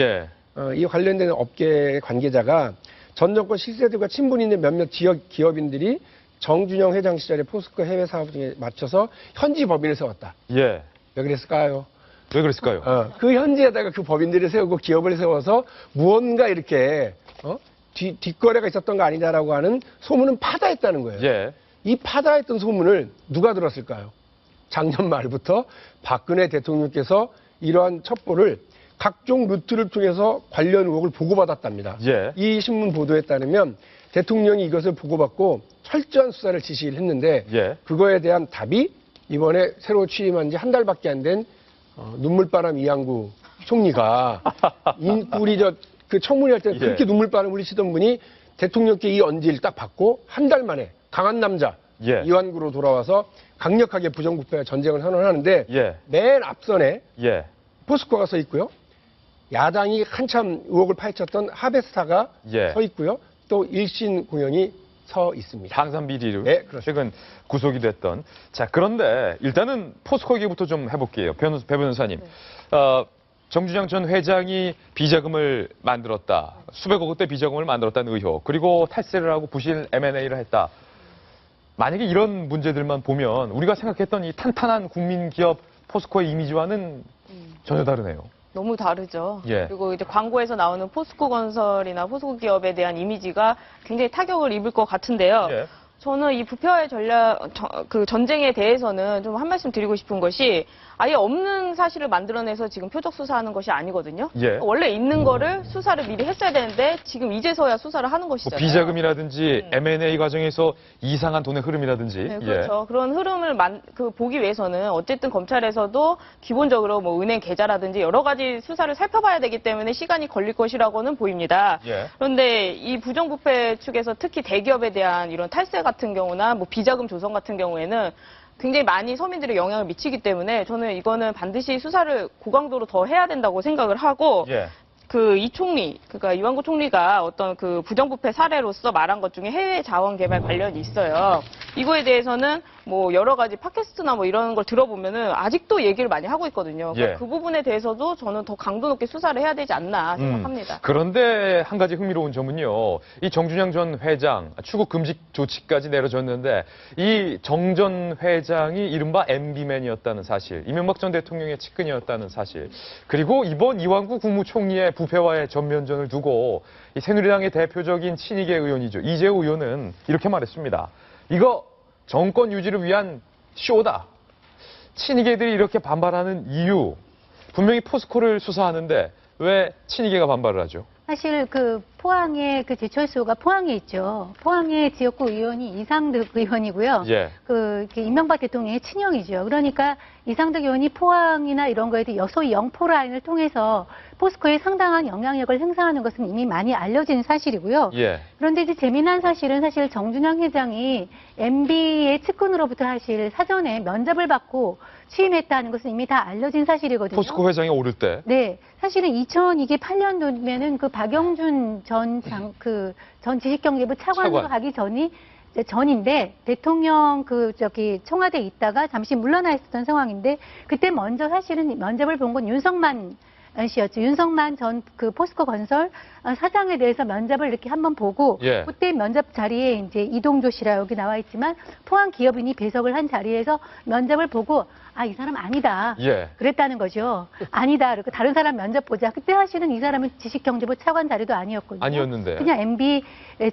Speaker 7: 이 관련된 업계 관계자가 전 정권 실세들과 친분이 있는 몇몇 지역 기업인들이 정준영 회장 시절에 포스코 해외 사업 중에 맞춰서 현지 법인을 세웠다. 왜 그랬을까요?
Speaker 1: 왜 그랬을까요?
Speaker 7: 그 현지에다가 그 법인들을 세우고 기업을 세워서 무언가 이렇게 뒷거래가 있었던 거 아니냐라고 하는 소문은 파다했다는 거예요. 이 파다했던 소문을 누가 들었을까요? 작년 말부터 박근혜 대통령께서 이러한 첩보를 각종 루트를 통해서 관련 의혹을 보고받았답니다. 이 신문 보도에 따르면 대통령이 이것을 보고받고 철저한 수사를 지시를 했는데 그거에 대한 답이 이번에 새로 취임한 지 한 달밖에 안 된 눈물바람 이완구 총리가 우리 청문회 할 때 그렇게 눈물바람 흘리시던 분이 대통령께 이 언지를 딱 받고 한 달 만에 강한 남자 이완구로 돌아와서 강력하게 부정부패와 전쟁을 선언하는데 맨 앞선에 포스코가 서 있고요. 야당이 한참 의혹을 파헤쳤던 하베스타가 서 있고요. 또 일신공영이 서 있습니다.
Speaker 1: 방산 비리로 최근 구속이 됐던. 자, 그런데 일단은 포스코 얘기부터 좀 해볼게요. 배 변호사님. 정준영 전 회장이 비자금을 만들었다. 수백억 원대 비자금을 만들었다는 의혹. 그리고 탈세를 하고 부실 M&A를 했다. 만약에 이런 문제들만 보면 우리가 생각했던 이 탄탄한 국민기업 포스코의 이미지와는 전혀 다르네요.
Speaker 9: 너무 다르죠. 그리고 이제 광고에서 나오는 포스코 건설이나 포스코 기업에 대한 이미지가 굉장히 타격을 입을 것 같은데요. 저는 이 부패와의 그 전쟁에 대해서는 좀 한 말씀 드리고 싶은 것이 아예 없는 사실을 만들어내서 지금 표적 수사하는 것이 아니거든요.
Speaker 1: 예.
Speaker 9: 원래 있는 거를 수사를 미리 했어야 되는데 지금 이제서야 수사를 하는
Speaker 1: 뭐
Speaker 9: 것이잖아요.
Speaker 1: 비자금이라든지 M&A 과정에서 이상한 돈의 흐름이라든지.
Speaker 9: 네, 그렇죠. 그런 흐름을 보기 위해서는 어쨌든 검찰에서도 기본적으로 뭐 은행 계좌라든지 여러 가지 수사를 살펴봐야 되기 때문에 시간이 걸릴 것이라고는 보입니다.
Speaker 1: 예.
Speaker 9: 그런데 이 부정부패 측에서 특히 대기업에 대한 이런 탈세 같은 경우나 뭐 비자금 조성 같은 경우에는 굉장히 많이 서민들의 영향을 미치기 때문에 저는 이거는 반드시 수사를 고강도로 더 해야 된다고 생각을 하고
Speaker 1: 예.
Speaker 9: 이 총리, 그러니까 이완구 총리가 어떤 그 부정부패 사례로서 말한 것 중에 해외 자원 개발 관련이 있어요. 이거에 대해서는 뭐 여러 가지 팟캐스트나 뭐 이런 걸 들어보면은 아직도 얘기를 많이 하고 있거든요. 그러니까
Speaker 1: 예.
Speaker 9: 그 부분에 대해서도 저는 더 강도 높게 수사를 해야 되지 않나 생각합니다.
Speaker 1: 그런데 한 가지 흥미로운 점은요. 이 정준영 전 회장 출국 금지 조치까지 내려졌는데 이 정 전 회장이 이른바 MB맨이었다는 사실, 이명박 전 대통령의 측근이었다는 사실, 그리고 이번 이완구 국무총리의 부패와의 전면전을 두고 이 새누리당의 대표적인 친이계 의원이죠. 이재호 의원은 이렇게 말했습니다. 이거 정권 유지를 위한 쇼다. 친이계들이 이렇게 반발하는 이유, 분명히 포스코를 수사하는데 왜 친이계가 반발을 하죠?
Speaker 6: 사실 그 포항의 그 제철소가 포항에 있죠. 포항의 지역구 의원이 이상득 의원이고요.
Speaker 1: 예.
Speaker 6: 그 이명박 대통령의 친형이죠. 그러니까 이상득 의원이 포항이나 이런 거에 대해 소위 영포 라인을 통해서 포스코에 상당한 영향력을 행사하는 것은 이미 많이 알려진 사실이고요.
Speaker 1: 예.
Speaker 6: 그런데 이제 재미난 사실은 사실 정준영 회장이 MB의 측근으로부터 사실 사전에 면접을 받고 취임했다는 것은 이미 다 알려진 사실이거든요.
Speaker 1: 포스코 회장이 오를 때.
Speaker 6: 네. 사실은 2008년도면은 그 박영준 전 지식경제부 차관으로
Speaker 1: 차관.
Speaker 6: 가기 전인데 대통령 청와대에 있다가 잠시 물러나 있었던 상황인데 그때 먼저 사실은 면접을 본 건 윤석만 씨였죠. 윤석만 전 그 포스코 건설 사장에 대해서 면접을 이렇게 한번 보고
Speaker 1: 예.
Speaker 6: 그때 면접 자리에 이제 이동조 씨라 여기 나와 있지만 포항 기업인이 배석을 한 자리에서 면접을 보고 이 사람 아니다.
Speaker 1: 예.
Speaker 6: 그랬다는 거죠. 아니다. 그리고 다른 사람 면접 보자. 그때 사실은 이 사람은 지식경제부 차관 자리도 아니었거든요.
Speaker 1: 아니었는데.
Speaker 6: 그냥 MB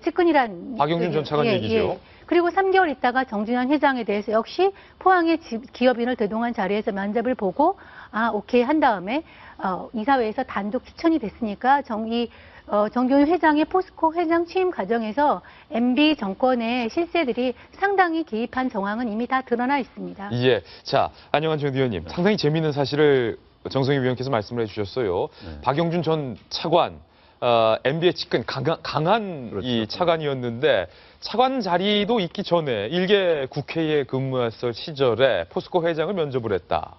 Speaker 6: 측근이란.
Speaker 1: 박영준 전 차관 얘기죠.
Speaker 6: 그리고 3개월 있다가 정준현 회장에 대해서 역시 포항의 기업인을 대동한 자리에서 면접을 보고 오케이 한 다음에 이사회에서 단독 추천이 됐으니까 정준현 회장의 포스코 회장 취임 과정에서 MB 정권의 실세들이 상당히 개입한 정황은 이미 다 드러나 있습니다.
Speaker 1: 예. 자, 안녕한 정 의원님. 상당히 재미있는 사실을 정성희 위원께서 말씀을 해주셨어요.
Speaker 8: 네.
Speaker 1: 박영준 전 차관, MB의 측근 강한
Speaker 8: 그렇죠.
Speaker 1: 이 차관이었는데 차관 자리도 있기 전에 일개 국회에 근무했을 시절에 포스코 회장을 면접을 했다.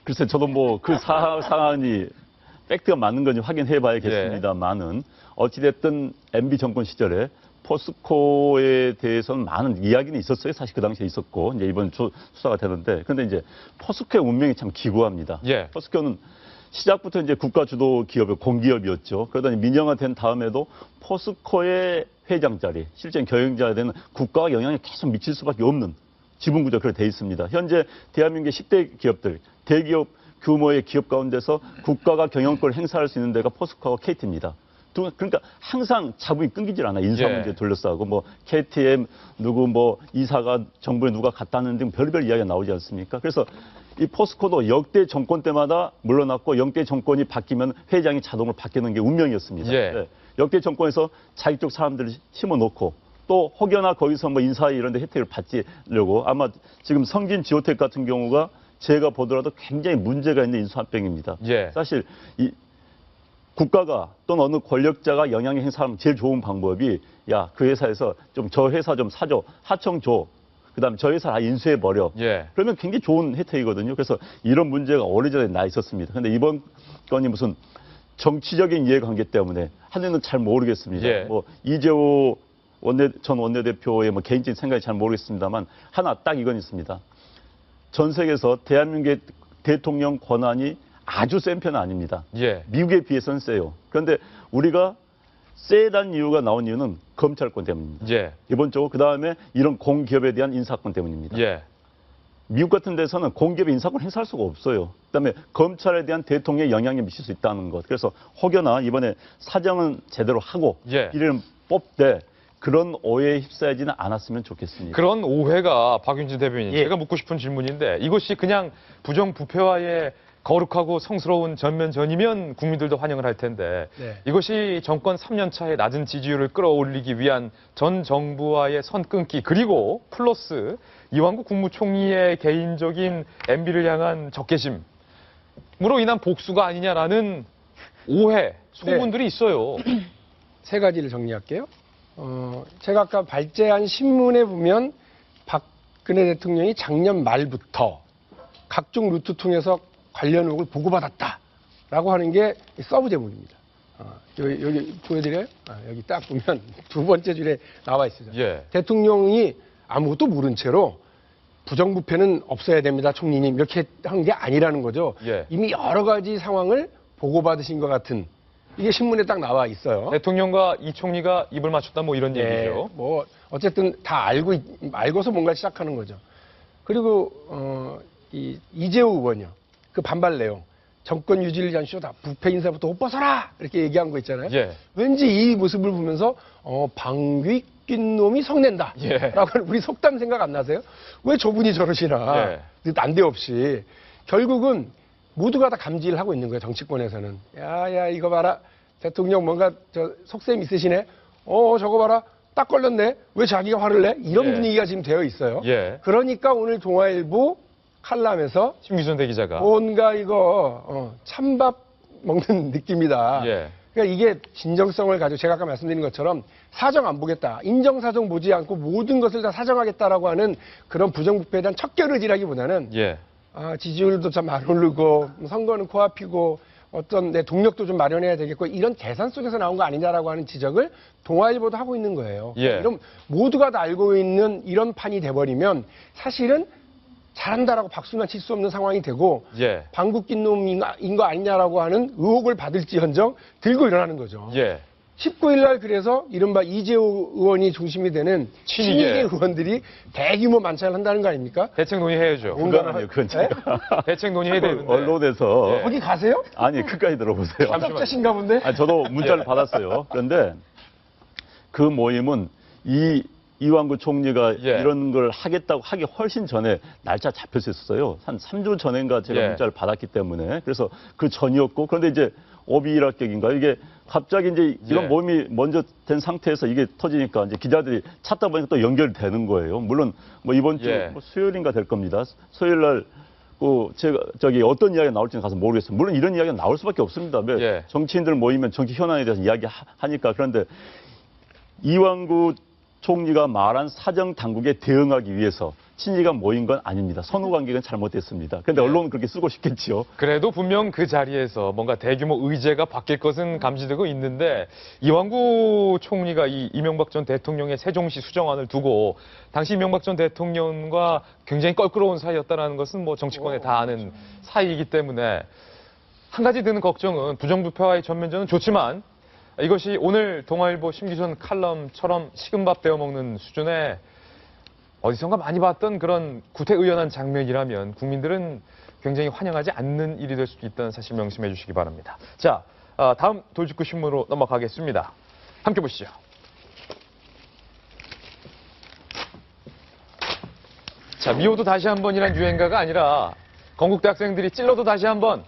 Speaker 8: 글쎄, 저도 뭐 그 사안이 팩트가 맞는 건지 확인해 봐야겠습니다만은 어찌됐든 MB 정권 시절에 포스코에 대해서는 많은 이야기는 있었어요. 사실 그 당시에 있었고, 이제 이번 수사가 되는데. 근데 이제 포스코의 운명이 참 기구합니다.
Speaker 1: 예.
Speaker 8: 포스코는 시작부터 이제 국가 주도 기업의 공기업이었죠. 그러더니 민영화된 다음에도 포스코의 회장 자리, 실제 경영자가 되는 국가가 영향을 계속 미칠 수밖에 없는 지분 구조가 그렇게 돼 있습니다. 현재 대한민국의 10대 기업들, 대기업 규모의 기업 가운데서 국가가 경영권을 행사할 수 있는 데가 포스코와 KT입니다. 그러니까 항상 자본이 끊기질 않아. 인사
Speaker 1: 예.
Speaker 8: 문제 둘러싸고 뭐 KTM 이사가 정부에 누가 갔다는 등 별의별 이야기가 나오지 않습니까? 그래서 이 포스코도 역대 정권 때마다 물러났고 역대 정권이 바뀌면 회장이 자동으로 바뀌는 게 운명이었습니다.
Speaker 1: 예.
Speaker 8: 네. 역대 정권에서 자기 쪽 사람들을 심어놓고 또 혹여나 거기서 뭐 인사 이런 데 혜택을 받으려고 아마 지금 성진 지오텍 같은 경우가 제가 보더라도 굉장히 문제가 있는 인수합병입니다.
Speaker 1: 예.
Speaker 8: 사실 이 국가가 또는 어느 권력자가 영향을 행사하는 제일 좋은 방법이 그 회사에서 좀 저 회사 좀 사줘, 하청 줘. 그다음에 저 회사 다 인수해버려.
Speaker 1: 예.
Speaker 8: 그러면 굉장히 좋은 혜택이거든요. 그래서 이런 문제가 오래전에 나 있었습니다. 근데 이번 건이 무슨 정치적인 이해관계 때문에 하는는 잘 모르겠습니다.
Speaker 1: 예.
Speaker 8: 뭐 이재호 전 원내대표의 뭐 개인적인 생각이 잘 모르겠습니다만 하나 딱 이건 있습니다. 전 세계에서 대한민국의 대통령 권한이 아주 센 편은 아닙니다.
Speaker 1: 예.
Speaker 8: 미국에 비해서는 세요. 그런데 우리가 세다는 이유가 나온 이유는 검찰권 때문입니다.
Speaker 1: 예.
Speaker 8: 기본적으로 그다음에 이런 공기업에 대한 인사권 때문입니다.
Speaker 1: 예.
Speaker 8: 미국 같은 데서는 공기업의 인사권 행사할 수가 없어요. 그다음에 검찰에 대한 대통령의 영향이 미칠 수 있다는 것. 그래서 혹여나 이번에 사정은 제대로 하고
Speaker 1: 예.
Speaker 8: 이를 뽑되 그런 오해에 휩싸이지는 않았으면 좋겠습니다.
Speaker 1: 그런 오해가 박윤진 대변인,
Speaker 8: 예.
Speaker 1: 제가 묻고 싶은 질문인데 이것이 그냥 부정부패와의 거룩하고 성스러운 전면전이면 국민들도 환영을 할 텐데
Speaker 7: 네.
Speaker 1: 이것이 정권 3년 차의 낮은 지지율을 끌어올리기 위한 전 정부와의 선 끊기 그리고 플러스 이완구 국무총리의 개인적인 MB를 향한 적개심으로 인한 복수가 아니냐라는 오해, 소문들이 있어요.
Speaker 7: 세 가지를 정리할게요. 제가 아까 발제한 신문에 보면 박근혜 대통령이 작년 말부터 각종 루트 통해서 관련 의혹을 보고받았다라고 하는 게 서브 제목입니다. 여기 보여드려요? 여기 딱 보면 두 번째 줄에 나와 있어요.
Speaker 1: 예.
Speaker 7: 대통령이 아무것도 모른 채로 부정부패는 없어야 됩니다, 총리님. 이렇게 한 게 아니라는 거죠.
Speaker 1: 예.
Speaker 7: 이미 여러 가지 상황을 보고받으신 것 같은 이게 신문에 딱 나와 있어요.
Speaker 1: 대통령과 이 총리가 입을 맞췄다 뭐 이런 얘기죠.
Speaker 7: 뭐 어쨌든 다 알고서 뭔가 시작하는 거죠. 그리고 이재호 의원이요. 그 반발 내용. 정권 유지를 위한 쇼다. 부패 인사부터 옷 벗어라! 이렇게 얘기한 거 있잖아요.
Speaker 1: 예.
Speaker 7: 왠지 이 모습을 보면서 방귀 낀 놈이 성낸다.
Speaker 1: 예.
Speaker 7: 라고 하는 우리 속담 생각 안 나세요? 왜 저분이 저러시나.
Speaker 1: 예.
Speaker 7: 난데없이. 결국은 모두가 다 감지를 하고 있는 거예요. 정치권에서는. 야 이거 봐라. 대통령 뭔가 속셈 있으시네. 저거 봐라. 딱 걸렸네. 왜 자기가 화를 내? 이런
Speaker 1: 예.
Speaker 7: 분위기가 지금 되어 있어요.
Speaker 1: 예.
Speaker 7: 그러니까 오늘 동아일보 칼럼에서
Speaker 1: 심기선 대기자가.
Speaker 7: 뭔가 이거 찬밥 먹는 느낌이다.
Speaker 1: 예.
Speaker 7: 그러니까 이게 진정성을 가지고 제가 아까 말씀드린 것처럼 사정 안 보겠다. 인정사정 보지 않고 모든 것을 다 사정하겠다라고 하는 그런 부정부패에 대한 척결의지라기보다는
Speaker 1: 예.
Speaker 7: 지지율도 좀 안 오르고 선거는 코앞이고 어떤 내 동력도 좀 마련해야 되겠고 이런 계산 속에서 나온 거 아니냐라고 하는 지적을 동아일보도 하고 있는 거예요.
Speaker 1: 예.
Speaker 7: 이런 모두가 다 알고 있는 이런 판이 돼버리면 사실은 잘한다라고 박수만 칠 수 없는 상황이 되고
Speaker 1: 예.
Speaker 7: 방귀 낀 놈인 거 아니냐라고 하는 의혹을 받을지언정 들고 일어나는 거죠.
Speaker 1: 예.
Speaker 7: 19일 날 그래서 이른바 이재호 의원이 중심이 되는
Speaker 1: 친이계
Speaker 7: 친이계 의원들이 대규모 만찬을 한다는 거 아닙니까?
Speaker 1: 대책 논의해야죠.
Speaker 8: 그건 그건 제가
Speaker 1: 대책 논의해야 되는데.
Speaker 8: 언론에서
Speaker 1: 예.
Speaker 7: 거기 가세요?
Speaker 8: 아니 끝까지 들어보세요.
Speaker 7: 깜짝자신가 본데?
Speaker 8: 저도 문자를 받았어요. 그런데 그 모임은 이완구 총리가
Speaker 1: 예.
Speaker 8: 이런 걸 하겠다고 하기 훨씬 전에 날짜 잡혀서 있었어요. 한 3주 전인가 제가
Speaker 1: 예.
Speaker 8: 문자를 받았기 때문에. 그래서 그 전이었고, 그런데 이제 오비일학격인가 이게 갑자기 이제 이런
Speaker 1: 예.
Speaker 8: 모임이 먼저 된 상태에서 이게 터지니까 이제 기자들이 찾다 보니까 또 연결되는 거예요. 물론 뭐 이번 주
Speaker 1: 예.
Speaker 8: 뭐 수요일인가 될 겁니다. 수요일 날 제가 어떤 이야기가 나올지는 가서 모르겠어요. 물론 이런 이야기가 나올 수밖에 없습니다.
Speaker 1: 예.
Speaker 8: 정치인들 모이면 정치 현안에 대해서 이야기하니까. 그런데 이완구 총리가 말한 사정 당국에 대응하기 위해서 친이가 모인 건 아닙니다. 선후 관계는 잘못됐습니다. 그런데 언론은 그렇게 쓰고 싶겠지요.
Speaker 1: 그래도 분명 그 자리에서 뭔가 대규모 의제가 바뀔 것은 감지되고 있는데 이완구 총리가 이 이명박 전 대통령의 세종시 수정안을 두고 당시 이명박 전 대통령과 굉장히 껄끄러운 사이였다는 것은 뭐 정치권에 다 아는 사이이기 때문에 한 가지 드는 걱정은 부정부패와의 전면전은 좋지만 이것이 오늘 동아일보 심기선 칼럼처럼 식은밥 베어 먹는 수준의 어디선가 많이 봤던 그런 구태의연한 장면이라면 국민들은 굉장히 환영하지 않는 일이 될 수도 있다는 사실 명심해 주시기 바랍니다. 자, 다음 돌직구 신문으로 넘어가겠습니다. 함께 보시죠. 자, 미워도 다시 한번이란 유행가가 아니라 건국대 학생들이 찔러도 다시 한번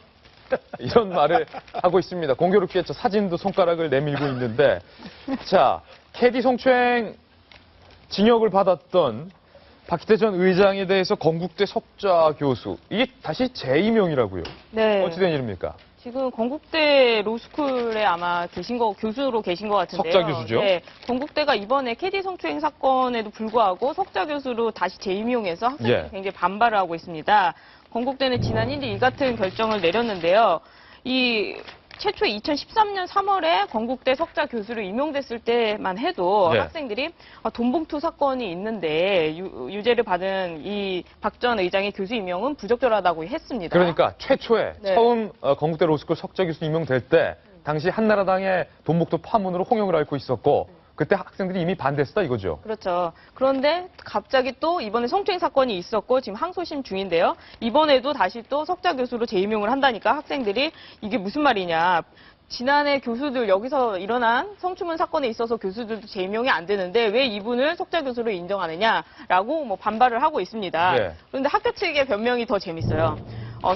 Speaker 1: 이런 말을 하고 있습니다. 공교롭게 저 사진도 손가락을 내밀고 있는데 자, 캐디 성추행 징역을 받았던 박희태 전 의장에 대해서 건국대 석좌 교수 이게 다시 재임용이라고요.
Speaker 9: 네.
Speaker 1: 어찌된 일입니까?
Speaker 9: 지금 건국대 로스쿨에 아마 교수로 계신 것 같은데요.
Speaker 1: 석좌 교수죠?
Speaker 9: 네. 건국대가 이번에 캐디 성추행 사건에도 불구하고 석좌 교수로 다시 재임용해서 학생들이
Speaker 1: 예.
Speaker 9: 굉장히 반발을 하고 있습니다. 건국대는 지난 1일 이 같은 결정을 내렸는데요. 최초 2013년 3월에 건국대 석좌 교수로 임용됐을 때만 해도
Speaker 1: 네.
Speaker 9: 학생들이 돈봉투 사건이 있는데 유죄를 받은 이 박 전 의장의 교수 임용은 부적절하다고 했습니다.
Speaker 1: 그러니까 최초에
Speaker 9: 네.
Speaker 1: 처음 건국대 로스쿨 석좌 교수 임용될 때 당시 한나라당의 돈복도 파문으로 홍역을 앓고 있었고 그때 학생들이 이미 반대했다 이거죠.
Speaker 9: 그렇죠. 그런데 갑자기 또 이번에 성추행 사건이 있었고 지금 항소심 중인데요. 이번에도 다시 또 석좌 교수로 재임용을 한다니까 학생들이 이게 무슨 말이냐. 지난해 교수들 여기서 일어난 성추문 사건에 있어서 교수들도 제명이 안 되는데 왜 이분을 석좌 교수로 인정하느냐라고 뭐 반발을 하고 있습니다.
Speaker 1: 예.
Speaker 9: 그런데 학교 측의 변명이 더 재밌어요.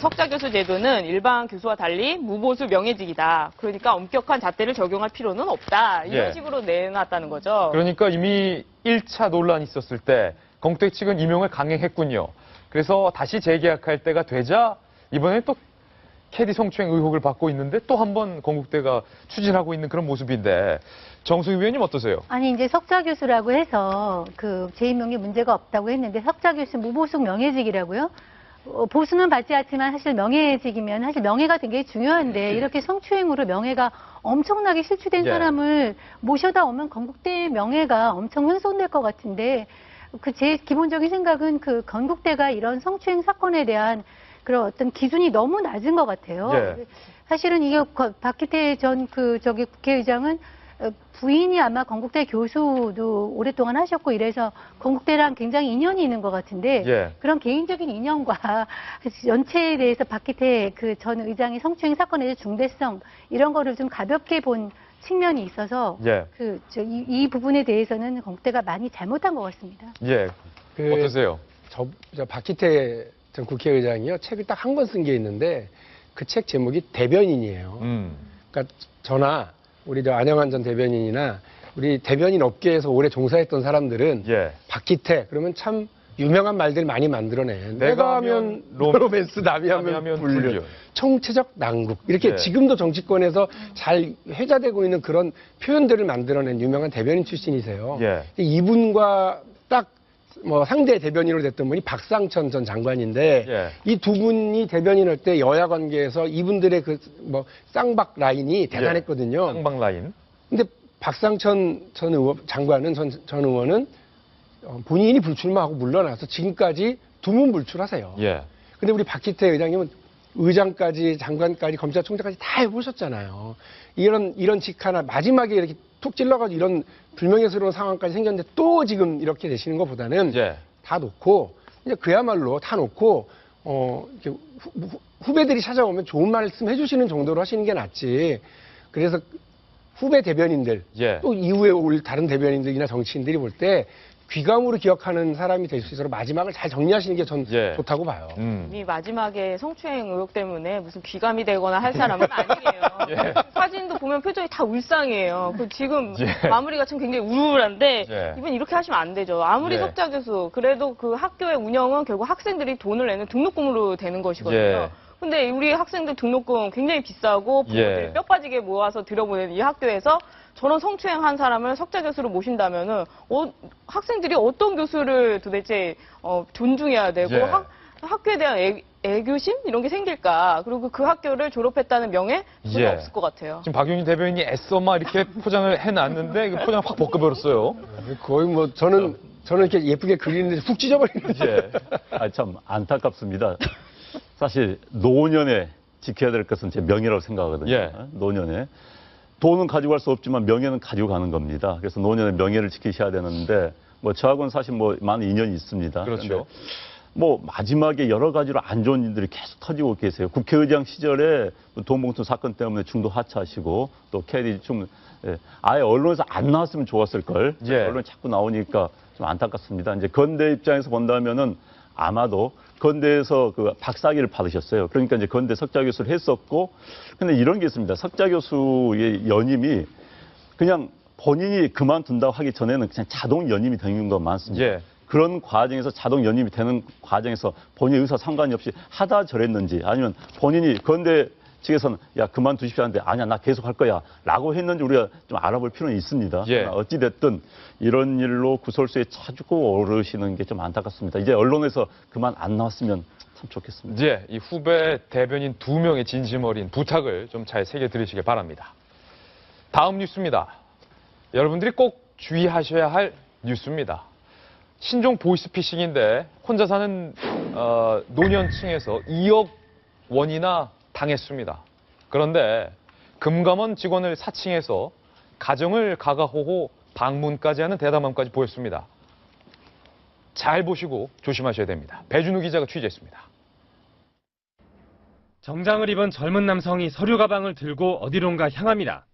Speaker 9: 석좌 교수 제도는 일반 교수와 달리 무보수 명예직이다. 그러니까 엄격한 잣대를 적용할 필요는 없다. 이런
Speaker 1: 예.
Speaker 9: 식으로 내놨다는 거죠.
Speaker 1: 그러니까 이미 1차 논란이 있었을 때 건국대 측은 임용을 강행했군요. 그래서 다시 재계약할 때가 되자 이번에 또 캐디 성추행 의혹을 받고 있는데 또 한 번 건국대가 추진하고 있는 그런 모습인데 정수희 위원님 어떠세요?
Speaker 6: 아니 이제 석좌 교수라고 해서 그 재임용에 문제가 없다고 했는데 석좌 교수 무보수 명예직이라고요? 보수는 받지 않지만 사실 명예직이면 사실 명예가 되게 중요한데 이렇게 성추행으로 명예가 엄청나게 실추된
Speaker 1: 예.
Speaker 6: 사람을 모셔다 오면 건국대의 명예가 엄청 훼손될 것 같은데 그 제 기본적인 생각은 그 건국대가 이런 성추행 사건에 대한 그런 어떤 기준이 너무 낮은 것 같아요.
Speaker 1: 예.
Speaker 6: 사실은 이게 박기태 전 국회의장은 부인이 아마 건국대 교수도 오랫동안 하셨고 이래서 건국대랑 굉장히 인연이 있는 것 같은데
Speaker 1: 예.
Speaker 6: 그런 개인적인 인연과 연체에 대해서 박기태 그 전 의장의 성추행 사건에 대해 중대성 이런 거를 좀 가볍게 본 측면이 있어서
Speaker 1: 예.
Speaker 6: 이 부분에 대해서는 건국대가 많이 잘못한 것 같습니다.
Speaker 1: 예. 어떠세요?
Speaker 7: 저 박기태 전 국회의장이요 책을 딱 한 권 쓴 게 있는데 그 책 제목이 대변인이에요. 그러니까 저나 우리 안영환 전 대변인이나 우리 대변인 업계에서 오래 종사했던 사람들은
Speaker 1: 예.
Speaker 7: 박기태 그러면 참 유명한 말들 많이 만들어낸
Speaker 1: 내가
Speaker 7: 하면
Speaker 1: 하면
Speaker 7: 로맨스 남이 하면 불륜 총체적 난국 이렇게
Speaker 1: 예.
Speaker 7: 지금도 정치권에서 잘 회자되고 있는 그런 표현들을 만들어낸 유명한 대변인 출신이세요.
Speaker 1: 예.
Speaker 7: 이분과 딱 뭐 상대 대변인으로 됐던 분이 박상천 전 장관인데
Speaker 1: 예.
Speaker 7: 이 두 분이 대변인할 때 여야 관계에서 이분들의 그 뭐 쌍박 라인이 대단했거든요.
Speaker 1: 쌍방 라인.
Speaker 7: 근데 박상천 장관은 전 의원은 본인이 불출마하고 물러나서 지금까지 두문불출하세요.
Speaker 1: 예.
Speaker 7: 근데 우리 박기태 의장님은 의장까지 장관까지 검찰총장까지 다 해보셨잖아요. 이런 직 하나 마지막에 이렇게 툭 찔러가지고 이런 불명예스러운 상황까지 생겼는데 또 지금 이렇게 되시는 것보다는
Speaker 1: 예.
Speaker 7: 다 놓고 이제 그야말로 다 놓고 이렇게 후배들이 찾아오면 좋은 말씀 해주시는 정도로 하시는 게 낫지. 그래서 후배 대변인들
Speaker 1: 예.
Speaker 7: 또 이후에 올 다른 대변인들이나 정치인들이 볼 때 귀감으로 기억하는 사람이 될 수 있어서 마지막을 잘 정리하시는 게 전
Speaker 1: 예.
Speaker 7: 좋다고 봐요.
Speaker 9: 이 마지막에 성추행 의혹 때문에 무슨 귀감이 되거나 할 사람은 아니에요.
Speaker 1: 예.
Speaker 9: 사진도 보면 표정이 다 울상이에요. 지금
Speaker 1: 예.
Speaker 9: 마무리가 참 굉장히 우울한데
Speaker 1: 예.
Speaker 9: 이분 이렇게 하시면 안 되죠. 아무리
Speaker 1: 예.
Speaker 9: 석좌 교수 그래도 그 학교의 운영은 결국 학생들이 돈을 내는 등록금으로 되는 것이거든요.
Speaker 1: 예.
Speaker 9: 근데 우리 학생들 등록금 굉장히 비싸고 부모들이
Speaker 1: 예.
Speaker 9: 뼈 빠지게 모아서 들여보내는 이 학교에서 저런 성추행한 사람을 석좌 교수로 모신다면은 학생들이 어떤 교수를 도대체 존중해야 되고
Speaker 1: 예.
Speaker 9: 학교에 대한 애교심 이런 게 생길까? 그리고 그 학교를 졸업했다는 명예 전혀
Speaker 1: 예.
Speaker 9: 없을 것 같아요.
Speaker 1: 지금 박윤희 대변인이 애써 막 이렇게 포장을 해놨는데 그 포장 확 벗겨버렸어요.
Speaker 7: 거의 뭐 저는 이렇게 예쁘게 그리는데 훅 찢어버리는.
Speaker 1: 예.
Speaker 8: 참 안타깝습니다. 사실 노년에 지켜야 될 것은 제 명예라고 생각하거든요.
Speaker 1: 예.
Speaker 8: 노년에. 돈은 가지고 갈 수 없지만 명예는 가지고 가는 겁니다. 그래서 노년의 명예를 지키셔야 되는데 뭐 저하고는 사실 뭐 많은 인연이 있습니다.
Speaker 1: 그렇죠.
Speaker 8: 그런데 뭐 마지막에 여러 가지로 안 좋은 일들이 계속 터지고 계세요. 국회의장 시절에 돈봉투 사건 때문에 중도 하차하시고 또 캐디 아예 언론에서 안 나왔으면 좋았을 걸.
Speaker 1: 예.
Speaker 8: 언론 자꾸 나오니까 좀 안타깝습니다. 이제 건대 입장에서 본다면은 아마도 건대에서 그 박사학위를 받으셨어요. 그러니까 이제 건대 석좌 교수를 했었고, 근데 이런 게 있습니다. 석좌 교수의 연임이 그냥 본인이 그만둔다고 하기 전에는 그냥 자동 연임이 되는 경우가 많습니다.
Speaker 1: 예.
Speaker 8: 그런 과정에서 자동 연임이 되는 과정에서 본인의 의사 상관이 없이 하다 저랬는지 아니면 본인이 건대 측에서는 야 그만두십시오 하는데 아니야 나 계속 할 거야 라고 했는지 우리가 좀 알아볼 필요는 있습니다.
Speaker 1: 예.
Speaker 8: 어찌됐든 이런 일로 구설수에 차주고 오르시는 게 좀 안타깝습니다. 이제 언론에서 그만 안 나왔으면 참 좋겠습니다.
Speaker 1: 이제 이 후배 대변인 2명의 진심 어린 부탁을 좀 잘 새겨 들으시길 바랍니다. 다음 뉴스입니다. 여러분들이 꼭 주의하셔야 할 뉴스입니다. 신종 보이스피싱인데 혼자 사는 노년층에서 2억 원이나 당했습니다. 그런데 금감원 직원을 사칭해서 가정을 가가호호 방문까지 하는 대담함까지 보였습니다. 잘 보시고 조심하셔야 됩니다. 배준우 기자가 취재했습니다.
Speaker 10: 정장을 입은 젊은 남성이 서류 가방을 들고 어디론가 향합니다.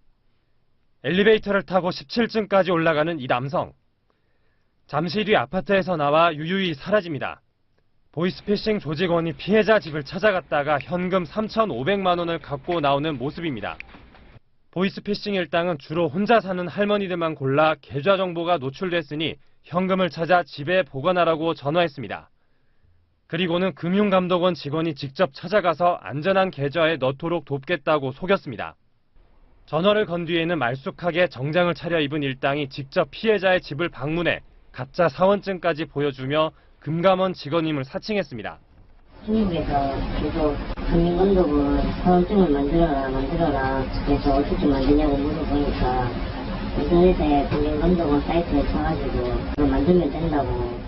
Speaker 10: 엘리베이터를 타고 17층까지 올라가는 이 남성. 잠시 뒤 아파트에서 나와 유유히 사라집니다. 보이스피싱 조직원이 피해자 집을 찾아갔다가 현금 3,500만 원을 갖고 나오는 모습입니다. 보이스피싱 일당은 주로 혼자 사는 할머니들만 골라 계좌 정보가 노출됐으니 현금을 찾아 집에 보관하라고 전화했습니다. 그리고는 금융감독원 직원이 직접 찾아가서 안전한 계좌에 넣도록 돕겠다고 속였습니다. 전화를 건 뒤에는 말쑥하게 정장을 차려입은 일당이 직접 피해자의 집을 방문해 가짜 사원증까지 보여주며 금감원 직원임을 사칭했습니다.
Speaker 11: 중국에서 계속 금융감독원 사원증을 만들어라 그래서 어떻게 만드냐고 물어보니까 인터넷에 금융감독원 사이트에 쳐가지고 그거 만들면 된다고.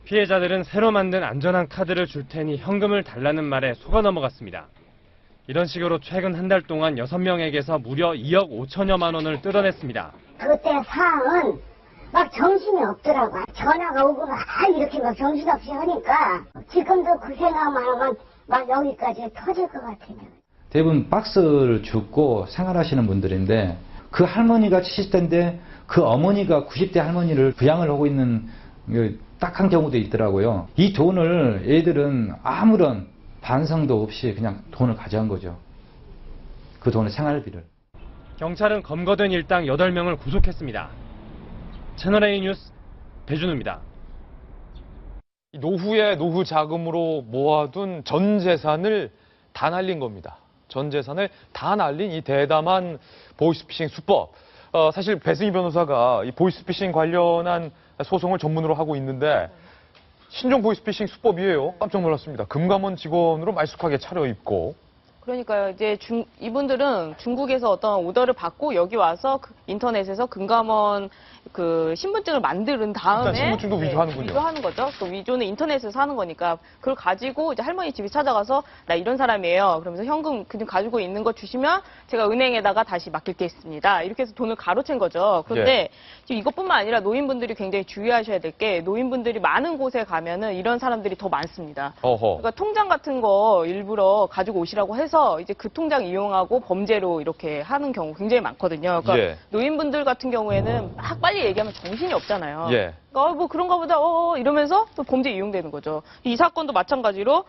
Speaker 10: 피해자들은 새로 만든 안전한 카드를 줄 테니 현금을 달라는 말에 속아 넘어갔습니다. 이런 식으로 최근 한 달 동안 6명에게서 무려 2억 5천여만 원을 뜯어냈습니다.
Speaker 11: 그때 상황은 막 정신이 없더라고. 전화가 오고 막 이렇게 막 정신없이 하니까 지금도 그 생각만 하면 막 여기까지 터질 것 같아요.
Speaker 12: 대부분 박스를 줍고 생활하시는 분들인데 그 할머니가 70대인데 그 어머니가 90대 할머니를 부양을 하고 있는 딱한 경우도 있더라고요. 이 돈을 얘들은 아무런 반성도 없이 그냥 돈을 가져간 거죠. 그 돈의 생활비를.
Speaker 10: 경찰은 검거된 일당 8명을 구속했습니다. 채널A 뉴스 배준우입니다.
Speaker 1: 노후에 노후 자금으로 모아둔 전 재산을 다 날린 겁니다. 전 재산을 다 날린 이 대담한 보이스피싱 수법. 사실 배승희 변호사가 이 보이스피싱 관련한 소송을 전문으로 하고 있는데 신종 보이스피싱 수법이에요. 깜짝 놀랐습니다. 금감원 직원으로 말쑥하게 차려입고.
Speaker 9: 그러니까요. 이제 이분들은 중국에서 어떤 오더를 받고 여기 와서 인터넷에서 금감원 그 신분증을 만드는 다음에
Speaker 1: 신분증도 위조하는군요.
Speaker 9: 위조하는 거죠. 또 위조는 인터넷에서 하는 거니까 그걸 가지고 이제 할머니 집에 찾아가서 나 이런 사람이에요. 그러면서 현금 그냥 가지고 있는 거 주시면 제가 은행에다가 다시 맡길겠습니다. 이렇게 해서 돈을 가로챈 거죠. 그런데 지금 이것뿐만 아니라 노인분들이 굉장히 주의하셔야 될 게 노인분들이 많은 곳에 가면은 이런 사람들이 더 많습니다. 그러니까 통장 같은 거 일부러 가지고 오시라고 해서 이제 그 통장 이용하고 범죄로 이렇게 하는 경우 굉장히 많거든요. 그러니까 노인분들 같은 경우에는 막 빨리 얘기하면 정신이 없잖아요. 그러니까 뭐 그런가 보다 이러면서 또 범죄에 이용되는 거죠. 이 사건도 마찬가지로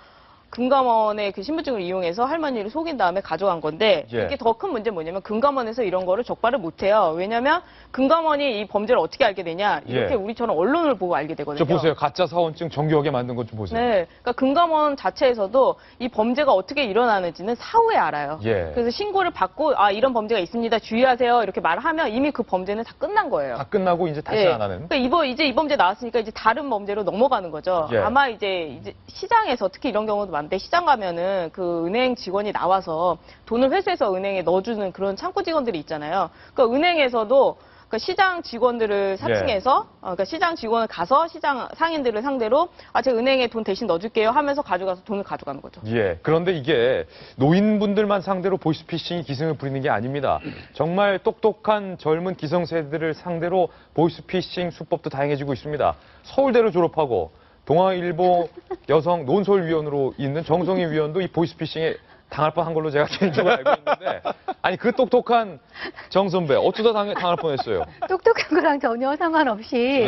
Speaker 9: 금감원의 그 신분증을 이용해서 할머니를 속인 다음에 가져간 건데 이게 더 큰 문제는 뭐냐면 금감원에서 이런 거를 적발을 못해요. 왜냐하면 금감원이 이 범죄를 어떻게 알게 되냐 이렇게 우리처럼 언론을 보고 알게 되거든요.
Speaker 1: 저 보세요. 가짜 사원증 정교하게 만든 것 좀 보세요.
Speaker 9: 네, 그러니까 금감원 자체에서도 이 범죄가 어떻게 일어나는지는 사후에 알아요. 그래서 신고를 받고 이런 범죄가 있습니다. 주의하세요. 이렇게 말하면 이미 그 범죄는 다 끝난 거예요.
Speaker 1: 다 끝나고 이제 다시 안 하는.
Speaker 9: 그러니까 이제 이 범죄 나왔으니까 이제 다른 범죄로 넘어가는 거죠. 아마 이제 시장에서 특히 이런 경우도 많은데 시장 가면은 그 은행 직원이 나와서 돈을 회수해서 은행에 넣어주는 그런 창구 직원들이 있잖아요. 그러니까 은행에서도 그러니까 시장 직원들을 사칭해서 그러니까 시장 직원을 가서 시장 상인들을 상대로 제가 은행에 돈 대신 넣어줄게요 하면서 가져가서 돈을 가져가는 거죠.
Speaker 1: 그런데 이게 노인분들만 상대로 보이스피싱이 기승을 부리는 게 아닙니다. 정말 똑똑한 젊은 기성세대들을 상대로 보이스피싱 수법도 다양해지고 있습니다. 서울대를 졸업하고 동아일보 여성 논설위원으로 있는 정성희 위원도 이 보이스피싱에 당할 뻔한 걸로 제가 개인적으로 알고 있는데 아니 그 똑똑한 정 선배 어쩌다 당할 뻔했어요.
Speaker 6: 똑똑한 거랑 전혀 상관없이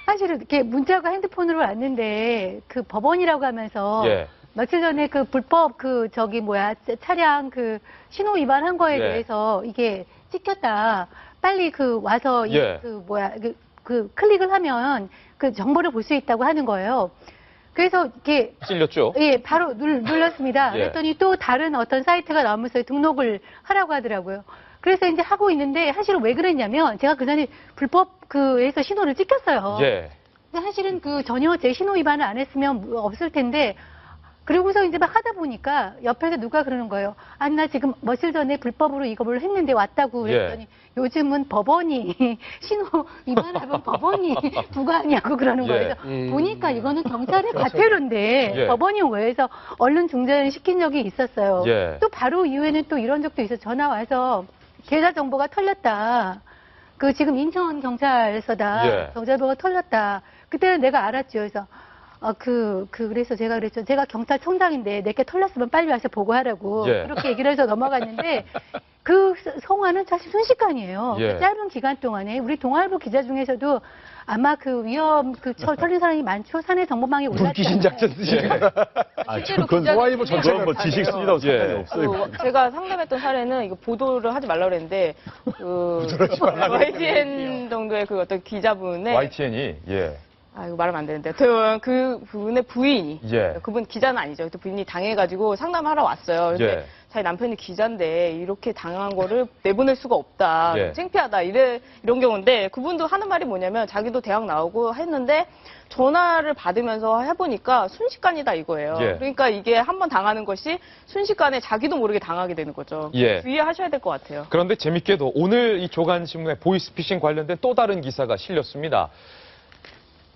Speaker 6: 사실은 이렇게 문자가 핸드폰으로 왔는데 그 법원이라고 하면서 며칠 전에 그 불법 차량 그 신호 위반한 거에 대해서 이게 찍혔다. 빨리 와서 그 클릭을 하면 그 정보를 볼 수 있다고 하는 거예요. 그래서 이렇게
Speaker 1: 찔렸죠?
Speaker 6: 바로 눌렀습니다. 그랬더니 또 다른 어떤 사이트가 나오면서 등록을 하라고 하더라고요. 그래서 이제 하고 있는데 사실은 왜 그랬냐면 제가 그전에 불법 에서 신호를 찍혔어요. 근데 사실은 전혀 제 신호 위반을 안 했으면 없을 텐데 그리고서 이제 막 하다 보니까 옆에서 누가 그러는 거예요. 나 지금 며칠 전에 불법으로 이걸 했는데 왔다고 그랬더니 요즘은 법원이 신호 위반하면 법원이 부과하냐고 그러는 거예요. 보니까 이거는 경찰의 과태료인데 법원이 왜 해서 언론 중재를 시킨 적이 있었어요. 또 바로 이후에는 또 이런 적도 있어요. 전화 와서 계좌 정보가 털렸다. 지금 인천 경찰서다. 경찰서가 털렸다. 그때는 내가 알았죠. 그래서 그래서 제가 그랬죠. 제가 경찰청장인데 내게 털렸으면 빨리 와서 보고하라고
Speaker 1: 예.
Speaker 6: 그렇게 얘기를 해서 넘어갔는데 그 성화는 사실 순식간이에요.
Speaker 1: 예.
Speaker 6: 그 짧은 기간 동안에 우리 동아일보 기자 중에서도 아마 그 털린 사람이 많죠. 사내 정보망에 올랐잖아요.
Speaker 7: 물귀신 작전 쓰시는 거.
Speaker 9: 실제로
Speaker 8: 그건
Speaker 7: 동아일보 전체가
Speaker 8: 뭐 지식 쓰기라고 상관이 없어요.
Speaker 9: 제가 상담했던 사례는 이거 보도를 하지 말라 그랬는데 YTN 정도의 그 어떤 기자분의
Speaker 1: YTN이 예.
Speaker 9: 이거 말하면 안 되는데 그 분의 부인이
Speaker 1: 예.
Speaker 9: 그분 기자는 아니죠. 그 부인이 당해가지고 상담하러 왔어요. 근데
Speaker 1: 예.
Speaker 9: 자기 남편이 기자인데 이렇게 당한 거를 내보낼 수가 없다.
Speaker 1: 예.
Speaker 9: 창피하다. 이런 경우인데 그분도 하는 말이 뭐냐면 자기도 대학 나오고 했는데 전화를 받으면서 해보니까 순식간이다 이거예요.
Speaker 1: 예.
Speaker 9: 그러니까 이게 한번 당하는 것이 순식간에 자기도 모르게 당하게 되는 거죠.
Speaker 1: 예.
Speaker 9: 주의하셔야 될 것 같아요.
Speaker 1: 그런데 재밌게도 오늘 이 조간신문에 보이스피싱 관련된 또 다른 기사가 실렸습니다.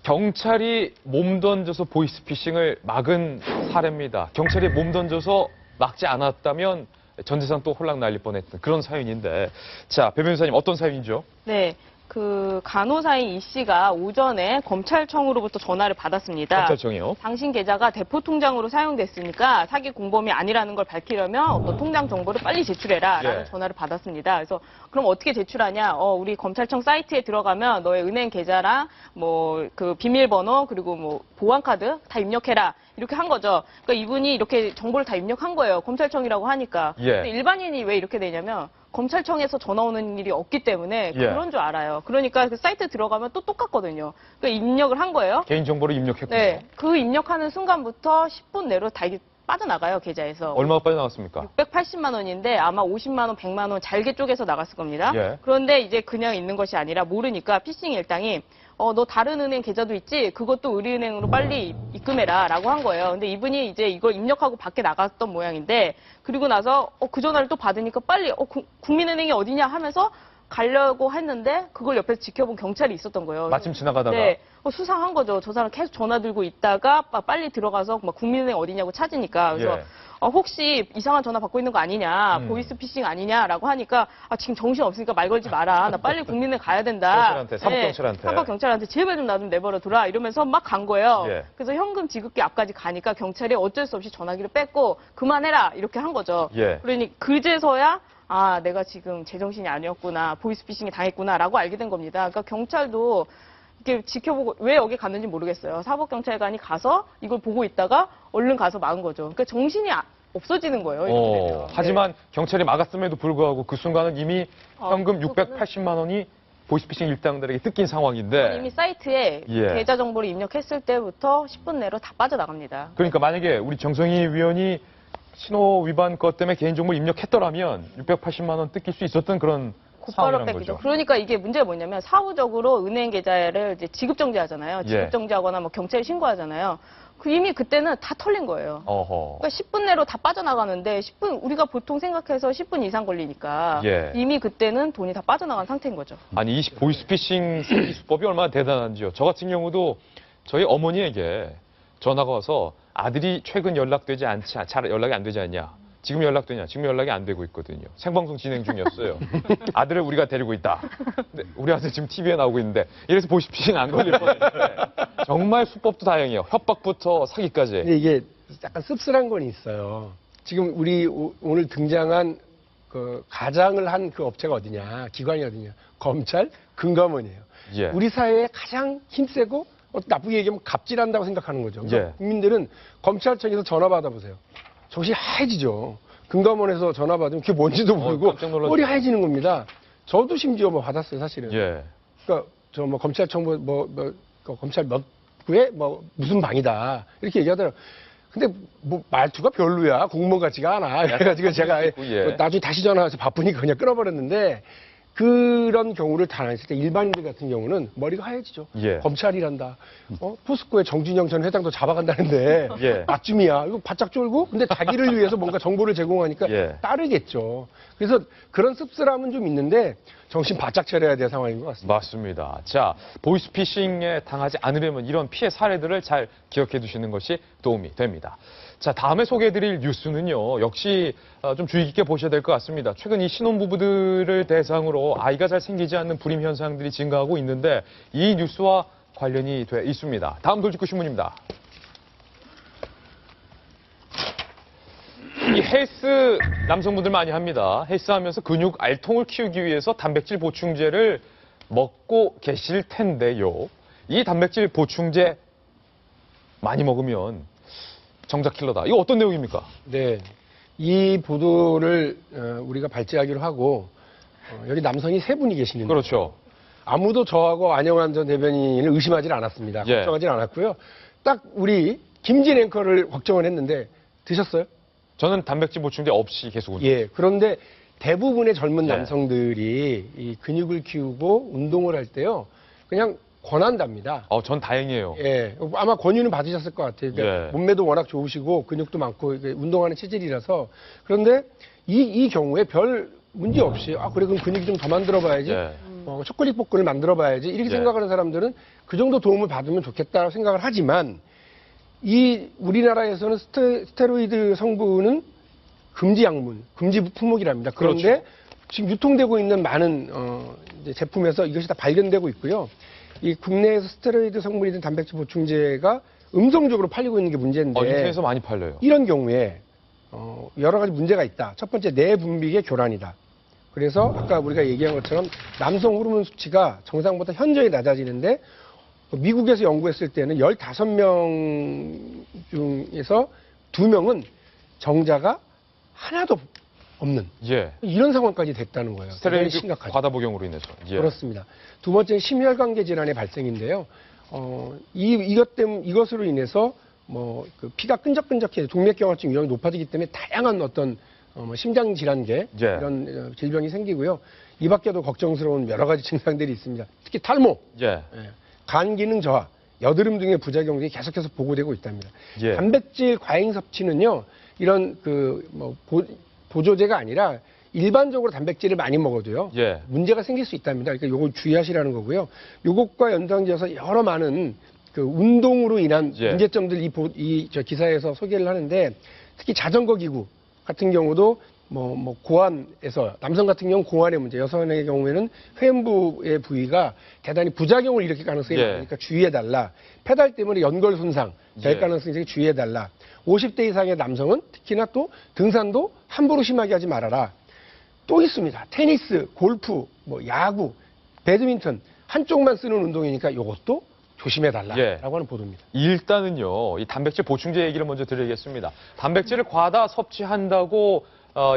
Speaker 1: 경찰이 몸 던져서 보이스피싱을 막은 사례입니다. 경찰이 몸 던져서 막지 않았다면 전 세상 또 홀랑 날릴 뻔했던 그런 사연인데, 자, 배 변호사님 어떤 사연이죠?
Speaker 9: 네. 그 간호사인 이 씨가 오전에 검찰청으로부터 전화를 받았습니다.
Speaker 1: 검찰청이요?
Speaker 9: 당신 계좌가 대포 통장으로 사용됐으니까 사기 공범이 아니라는 걸 밝히려면 어떤 통장 정보를 빨리 제출해라라는
Speaker 1: 예.
Speaker 9: 전화를 받았습니다. 그래서 그럼 어떻게 제출하냐? 우리 검찰청 사이트에 들어가면 너의 은행 계좌랑 뭐 그 비밀번호 그리고 뭐 보안카드 다 입력해라. 이렇게 한 거죠. 그러니까 이분이 이렇게 정보를 다 입력한 거예요. 검찰청이라고 하니까.
Speaker 1: 예.
Speaker 9: 근데 일반인이 왜 이렇게 되냐면 검찰청에서 전화 오는 일이 없기 때문에
Speaker 1: 예.
Speaker 9: 그런 줄 알아요. 그러니까 그 사이트 들어가면 또 똑같거든요. 그러니까 입력을 한 거예요.
Speaker 1: 개인정보를 입력했군요.
Speaker 9: 네. 그 입력하는 순간부터 10분 내로 다 이게 빠져나가요, 계좌에서.
Speaker 1: 얼마가 빠져나갔습니까?
Speaker 9: 680만 원인데 아마 50만 원, 100만 원 잘게 쪼개서 나갔을 겁니다.
Speaker 1: 예.
Speaker 9: 그런데 이제 그냥 있는 것이 아니라 모르니까 피싱 일당이 너 다른 은행 계좌도 있지? 그것도 우리은행으로 빨리 입금해라 라고 한 거예요. 근데 이분이 이제 이걸 입력하고 밖에 나갔던 모양인데 그리고 나서 그 전화를 또 받으니까 빨리 국민은행이 어디냐 하면서 가려고 했는데 그걸 옆에서 지켜본 경찰이 있었던 거예요.
Speaker 1: 마침 지나가다가.
Speaker 9: 네. 수상한 거죠. 저 사람 계속 전화 들고 있다가 빨리 들어가서 막 국민은행 어디냐고 찾으니까. 그래서
Speaker 1: 예.
Speaker 9: 혹시 이상한 전화 받고 있는 거 아니냐, 보이스피싱 아니냐라고 하니까 지금 정신 없으니까 말 걸지 마라. 나 빨리 국민은행 가야 된다.
Speaker 1: 경찰한테, 사법경찰한테.
Speaker 9: 네, 사법경찰한테 제발 좀 나 좀 내버려둬라 이러면서 막 간 거예요.
Speaker 1: 예.
Speaker 9: 그래서 현금 지급기 앞까지 가니까 경찰이 어쩔 수 없이 전화기를 뺐고 그만해라 이렇게 한 거죠.
Speaker 1: 예.
Speaker 9: 그러니 그제서야 내가 지금 제정신이 아니었구나, 보이스피싱에 당했구나라고 알게 된 겁니다. 그러니까 경찰도 이렇게 지켜보고 왜 여기 갔는지 모르겠어요. 사법경찰관이 가서 이걸 보고 있다가 얼른 가서 막은 거죠. 그러니까 정신이 없어지는 거예요. 이렇게 되면.
Speaker 1: 하지만
Speaker 9: 네.
Speaker 1: 경찰이 막았음에도 불구하고 그 순간은 이미 현금 680만 원이 보이스피싱 일당들에게 뜯긴 상황인데
Speaker 9: 이미 사이트에
Speaker 1: 예.
Speaker 9: 계좌 정보를 입력했을 때부터 10분 내로 다 빠져나갑니다.
Speaker 1: 그러니까 만약에 우리 정성희 위원이 신호 위반 것 때문에 개인정보를 입력했더라면 680만 원 뜯길 수 있었던 그런
Speaker 9: 곧바로
Speaker 1: 상황이란
Speaker 9: 뺏기죠.
Speaker 1: 거죠.
Speaker 9: 그러니까 이게 문제가 뭐냐면 사후적으로 은행 계좌를 이제 지급정지하잖아요.
Speaker 1: 예.
Speaker 9: 지급정지하거나 뭐 경찰에 신고하잖아요. 이미 그때는 다 털린 거예요.
Speaker 1: 어허.
Speaker 9: 그러니까 10분 내로 다 빠져나가는데 10분 우리가 보통 생각해서 10분 이상 걸리니까
Speaker 1: 예.
Speaker 9: 이미 그때는 돈이 다 빠져나간 상태인 거죠.
Speaker 1: 아니, 이 보이스피싱 사기 수법이 얼마나 대단한지요. 저 같은 경우도 저희 어머니에게 전화가 와서 아들이 최근 연락되지 않지, 잘 연락이 안 되지 않냐. 지금 연락되냐? 지금 연락이 안 되고 있거든요. 생방송 진행 중이었어요. 아들을 우리가 데리고 있다. 근데 우리 아들 지금 TV에 나오고 있는데 이래서 보이스피싱 안 걸릴 뻔했는데 정말 수법도 다양해요. 협박부터 사기까지.
Speaker 7: 근데 이게 약간 씁쓸한 건 있어요. 지금 우리 오늘 등장한 그 가장을 한 그 업체가 어디냐, 기관이 어디냐, 검찰, 금감원이에요.
Speaker 1: 예.
Speaker 7: 우리 사회에 가장 힘세고 나쁘게 얘기하면 갑질한다고 생각하는 거죠. 그러니까
Speaker 1: 예.
Speaker 7: 국민들은 검찰청에서 전화 받아보세요. 정신이 하얘지죠. 금감원에서 전화 받으면 그게 뭔지도 모르고
Speaker 1: 깜짝 놀라죠.
Speaker 7: 머리 하얘지는 겁니다. 저도 심지어 뭐 받았어요, 사실은.
Speaker 1: 예.
Speaker 7: 그러니까 저 뭐 검찰청 검찰 몇 구에 뭐 무슨 방이다 이렇게 얘기하더라고요. 근데 뭐 말투가 별로야, 공무원 같지가 않아. 그래가지고 제가
Speaker 1: 예.
Speaker 7: 뭐 나중에 다시 전화해서 바쁘니까 그냥 끊어버렸는데 그런 경우를 당했을 때 일반인들 같은 경우는 머리가 하얘지죠.
Speaker 1: 예.
Speaker 7: 검찰이란다. 포스코의 정진영 전 회장도 잡아간다는데
Speaker 1: 예.
Speaker 7: 나쯤이야. 이거 바짝 쫄고 근데 자기를 위해서 뭔가 정보를 제공하니까
Speaker 1: 예.
Speaker 7: 따르겠죠. 그래서 그런 씁쓸함은 좀 있는데 정신 바짝 차려야 될 상황인 것 같습니다.
Speaker 1: 맞습니다. 자, 보이스피싱에 당하지 않으려면 이런 피해 사례들을 잘 기억해 두시는 것이 도움이 됩니다. 자, 다음에 소개해드릴 뉴스는요. 역시 좀 주의 깊게 보셔야 될 것 같습니다. 최근 이 신혼부부들을 대상으로 아이가 잘 생기지 않는 불임 현상들이 증가하고 있는데 이 뉴스와 관련이 돼 있습니다. 다음 돌직구 신문입니다. 이 헬스 남성분들 많이 합니다. 헬스하면서 근육 알통을 키우기 위해서 단백질 보충제를 먹고 계실 텐데요. 이 단백질 보충제 많이 먹으면 정작 킬러다. 이거 어떤 내용입니까?
Speaker 7: 네. 이 보도를 우리가 발제하기로 하고 여기 남성이 3분이 계시는데
Speaker 1: 그렇죠.
Speaker 7: 아무도 저하고 안영환 전 대변인을 의심하지 않았습니다.
Speaker 1: 예.
Speaker 7: 걱정하지 않았고요. 딱 우리 김진 앵커를 걱정을 했는데 드셨어요?
Speaker 1: 저는 단백질 보충제 없이 계속 운동.
Speaker 7: 예. 그런데 대부분의 젊은
Speaker 1: 네.
Speaker 7: 남성들이 이 근육을 키우고 운동을 할 때요. 그냥 권한답니다.
Speaker 1: 전 다행이에요.
Speaker 7: 예. 아마 권유는 받으셨을 것 같아요. 그러니까
Speaker 1: 예.
Speaker 7: 몸매도 워낙 좋으시고 근육도 많고 운동하는 체질이라서. 그런데 이 경우에 별 문제 없이 그래 그럼 근육이 좀 더 만들어 봐야지.
Speaker 1: 예.
Speaker 7: 초콜릿 복근을 만들어 봐야지. 이렇게
Speaker 1: 예.
Speaker 7: 생각하는 사람들은 그 정도 도움을 받으면 좋겠다고 생각을 하지만 이 우리나라에서는 스테로이드 성분은 금지 약물, 금지 품목이랍니다. 그런데
Speaker 1: 그렇죠.
Speaker 7: 지금 유통되고 있는 많은 이제 제품에서 이것이 다 발견되고 있고요. 이 국내에서 스테로이드 성분이 든 단백질 보충제가 음성적으로 팔리고 있는 게 문제인데
Speaker 1: 인터넷에서 많이 팔려요.
Speaker 7: 이런 경우에 여러 가지 문제가 있다. 첫 번째 내분비의 교란이다. 그래서 아까 우리가 얘기한 것처럼 남성 호르몬 수치가 정상보다 현저히 낮아지는데 미국에서 연구했을 때는 15명 중에서 2명은 정자가 하나도 없는
Speaker 1: 예.
Speaker 7: 이런 상황까지 됐다는 거예요.
Speaker 1: 스테로이드
Speaker 7: 심각하죠.
Speaker 1: 과다 복용으로 인해서. 예.
Speaker 7: 그렇습니다. 두 번째는 심혈관계 질환의 발생인데요. 이것으로 인해서 그 피가 끈적끈적해져 동맥경화증 위험이 높아지기 때문에 다양한 어떤 심장 질환계
Speaker 1: 예.
Speaker 7: 이런 질병이 생기고요. 이 밖에도 걱정스러운 여러 가지 증상들이 있습니다. 특히 탈모,
Speaker 1: 예.
Speaker 7: 간 기능 저하, 여드름 등의 부작용들이 계속해서 보고되고 있답니다.
Speaker 1: 예.
Speaker 7: 단백질 과잉 섭취는요, 이런 보조제가 아니라 일반적으로 단백질을 많이 먹어도요,
Speaker 1: 예.
Speaker 7: 문제가 생길 수 있답니다. 그러니까 요걸 주의하시라는 거고요. 요것과 연상지어서 여러 많은 그 운동으로 인한
Speaker 1: 예.
Speaker 7: 문제점들 저 기사에서 소개를 하는데 특히 자전거 기구 같은 경우도 고환에서 남성 같은 경우는 고환의 문제, 여성의 경우에는 회음부의 부위가 대단히 부작용을 일으킬 가능성이
Speaker 1: 예.
Speaker 7: 많으니까 주의해달라. 페달 때문에 연골 손상 될
Speaker 1: 예.
Speaker 7: 가능성이 있으니 주의해달라. 50대 이상의 남성은 특히나 또 등산도 함부로 심하게 하지 말아라. 또 있습니다. 테니스, 골프, 야구, 배드민턴 한쪽만 쓰는 운동이니까 이것도 조심해달라라고
Speaker 1: 예.
Speaker 7: 하는 보도입니다.
Speaker 1: 일단은요, 이 단백질 보충제 얘기를 먼저 드리겠습니다. 단백질을 과다 섭취한다고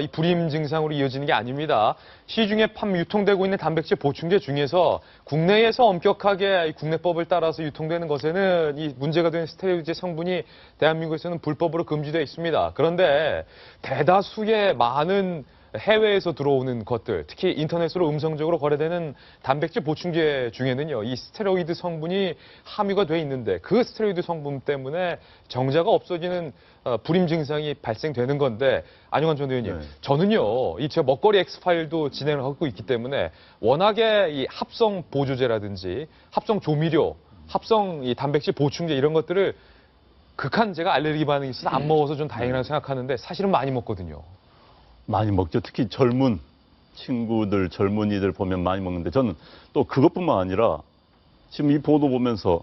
Speaker 1: 이 불임 증상으로 이어지는 게 아닙니다. 시중에 유통되고 있는 단백질 보충제 중에서 국내에서 엄격하게 국내법을 따라서 유통되는 것에는 이 문제가 되는 스테로이드 성분이 대한민국에서는 불법으로 금지되어 있습니다. 그런데 대다수의 많은 해외에서 들어오는 것들, 특히 인터넷으로 음성적으로 거래되는 단백질 보충제 중에는요, 이 스테로이드 성분이 함유가 돼 있는데 그 스테로이드 성분 때문에 정자가 없어지는 불임 증상이 발생되는 건데, 안영환 전 의원님,
Speaker 8: 네.
Speaker 1: 저는요, 제가 먹거리 엑스파일도 진행을 하고 있기 때문에 워낙에 이 합성 보조제라든지 합성 조미료, 합성 이 단백질 보충제 이런 것들을 극한 제가 알레르기 반응이 있어서 안 먹어서 좀 다행이라고 생각하는데 사실은 많이 먹거든요.
Speaker 8: 많이 먹죠. 특히 젊은 친구들, 젊은이들 보면 많이 먹는데 저는 또 그것뿐만 아니라 지금 이 보도 보면서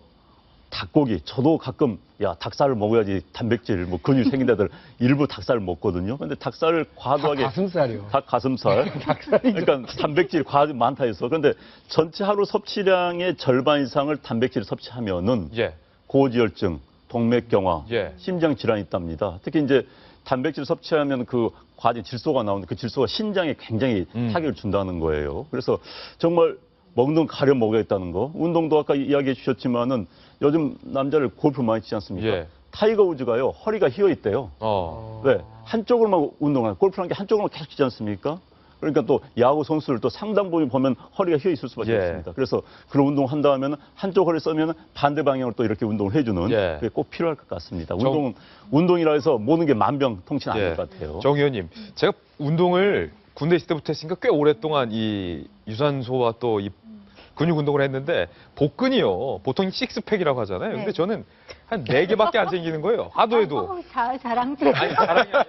Speaker 8: 닭고기, 저도 가끔 닭살을 먹어야지 단백질, 근육 생긴다들 일부 닭살을 먹거든요. 근데 닭살을 과도하게
Speaker 7: 가슴살이요.
Speaker 8: 닭 가슴살. 그러니까 단백질 과도 많다 해서. 그런데 전체 하루 섭취량의 절반 이상을 단백질을 섭취하면은
Speaker 1: 예.
Speaker 8: 고지혈증, 동맥경화,
Speaker 1: 예.
Speaker 8: 심장 질환이 있답니다. 특히 이제 단백질 섭취하면 그 과제 질소가 나오는데 그 질소가 신장에 굉장히 타격을 준다는 거예요. 그래서 정말 먹는 건 가려 먹어야겠다는 거. 운동도 아까 이야기해 주셨지만은 요즘 남자를 골프 많이 치지 않습니까?
Speaker 1: 예.
Speaker 8: 타이거 우즈가요, 허리가 휘어 있대요. 왜? 한쪽으로만 운동하는, 골프라는 게 한쪽으로만 계속 치지 않습니까? 그러니까 또 야구 선수들 또 상당 부분 보면 허리가 휘어 있을 수밖에
Speaker 1: 예.
Speaker 8: 없습니다. 그래서 그런 운동 한다 하면 한쪽 허리 쓰면 반대 방향으로 또 이렇게 운동을 해주는
Speaker 1: 예.
Speaker 8: 그게 꼭 필요할 것 같습니다. 운동이라 해서 모든 게 만병통치 아닐 것 같아요.
Speaker 1: 정 의원님, 제가 운동을 군대 있을 때부터 했으니까 꽤 오랫동안 이 유산소와 또 이 근육 운동을 했는데 복근이요. 보통 식스팩이라고 하잖아요. 근데
Speaker 6: 네.
Speaker 1: 저는 한 4개밖에 안 생기는 거예요. 하도 해도.
Speaker 6: 자랑스러워.
Speaker 1: 아니, 자랑이 아니라.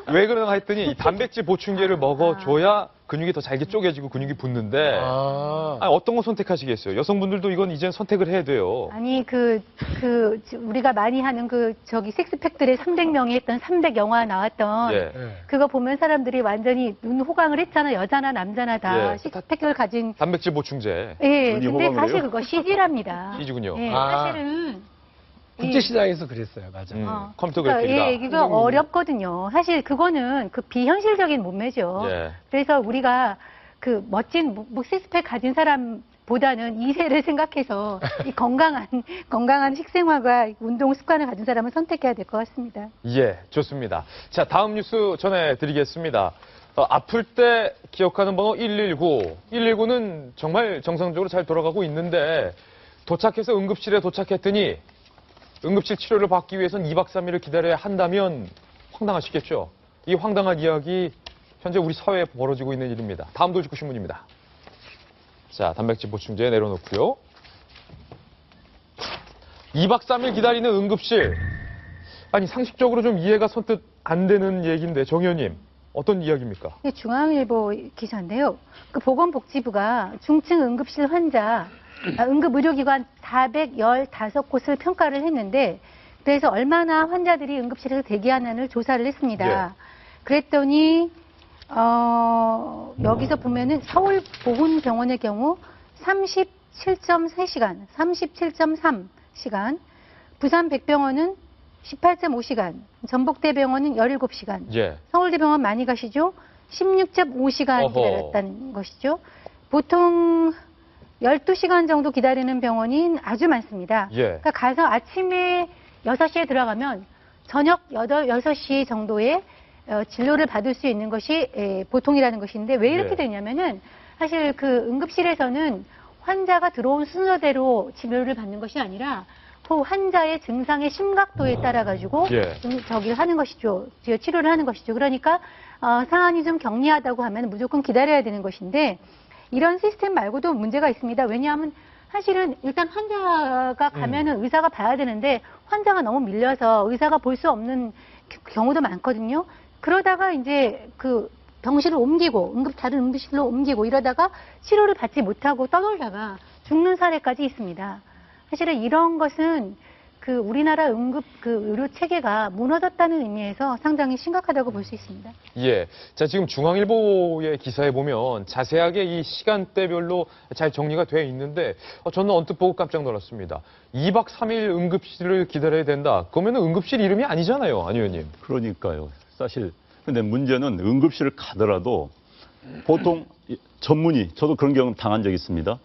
Speaker 1: 왜 그러나 했더니 이 단백질 보충제를 먹어줘야 근육이 더 잘게 쪼개지고 근육이 붙는데 아니, 어떤 거 선택하시겠어요? 여성분들도 이건 이제 선택을 해야 돼요.
Speaker 6: 아니 우리가 많이 하는 식스팩들의 300명이 했던 300 영화 나왔던
Speaker 1: 예.
Speaker 6: 그거 보면 사람들이 완전히 눈 호강을 했잖아. 여자나 남자나 다
Speaker 1: 예.
Speaker 6: 식스팩을 가진.
Speaker 1: 단백질 보충제.
Speaker 6: 예.
Speaker 1: 눈이
Speaker 6: 근데
Speaker 1: 호강을
Speaker 6: 사실
Speaker 1: 해요?
Speaker 6: 그거 CG랍니다.
Speaker 1: CG군요.
Speaker 6: 예. 사실은
Speaker 7: 국제시장에서 그랬어요. 맞아요.
Speaker 1: 컴퓨터 그래픽이다.
Speaker 6: 예, 이거 어렵거든요. 사실 그거는 비현실적인 몸매죠.
Speaker 1: 예.
Speaker 6: 그래서 우리가 그 멋진 식스팩 가진 사람보다는 2세를 생각해서 이 건강한 식생활과 운동 습관을 가진 사람을 선택해야 될 것 같습니다.
Speaker 1: 예, 좋습니다. 자, 다음 뉴스 전해드리겠습니다. 아플 때 기억하는 번호 119. 119는 정말 정상적으로 잘 돌아가고 있는데 도착해서 응급실에 도착했더니 응급실 치료를 받기 위해선 2박 3일을 기다려야 한다면 황당하시겠죠? 이 황당한 이야기 현재 우리 사회에 벌어지고 있는 일입니다. 다음 돌직구 신문입니다. 자, 단백질 보충제 내려놓고요. 2박 3일 기다리는 응급실. 아니, 상식적으로 좀 이해가 선뜻 안 되는 얘기인데, 정 의원님, 어떤 이야기입니까?
Speaker 6: 중앙일보 기사인데요. 그 보건복지부가 중증 응급실 환자, 응급의료기관 415곳을 평가를 했는데, 그래서 얼마나 환자들이 응급실에서 대기하는을 조사를 했습니다.
Speaker 1: 예.
Speaker 6: 그랬더니, 여기서 보면은 서울 보훈병원의 경우 37.3시간, 37.3시간, 부산 백병원은 18.5시간, 전북대병원은 17시간,
Speaker 1: 예.
Speaker 6: 서울대병원 많이 가시죠? 16.5시간
Speaker 1: 어허.
Speaker 6: 기다렸다는 것이죠. 보통 12시간 정도 기다리는 병원이 아주 많습니다.
Speaker 1: 예.
Speaker 6: 그러니까 가서 아침에 6시에 들어가면 저녁 6시 정도에 진료를 받을 수 있는 것이 보통이라는 것인데 왜 이렇게
Speaker 1: 네.
Speaker 6: 되냐면은 사실 그 응급실에서는 환자가 들어온 순서대로 진료를 받는 것이 아니라 그 환자의 증상의 심각도에 따라 가지고
Speaker 1: 예.
Speaker 6: 하는 것이죠. 치료를 하는 것이죠. 그러니까 상황이 좀 경미하다고 하면 무조건 기다려야 되는 것인데 이런 시스템 말고도 문제가 있습니다. 왜냐하면 사실은 일단 환자가 가면은 의사가 봐야 되는데 환자가 너무 밀려서 의사가 볼 수 없는 경우도 많거든요. 그러다가 이제 그 병실을 옮기고 다른 응급실로 옮기고 이러다가 치료를 받지 못하고 떠돌다가 죽는 사례까지 있습니다. 사실은 이런 것은 그 우리나라 의료 체계가 무너졌다는 의미에서 상당히 심각하다고 볼 수 있습니다.
Speaker 1: 예. 자, 지금 중앙일보의 기사에 보면 자세하게 이 시간대별로 잘 정리가 되어 있는데 저는 언뜻 보고 깜짝 놀랐습니다. 2박 3일 응급실을 기다려야 된다. 그러면 응급실 이름이 아니잖아요, 안 의원님.
Speaker 8: 그러니까요. 사실 근데 문제는 응급실을 가더라도 보통 전문의, 저도 그런 경험 당한 적이 있습니다.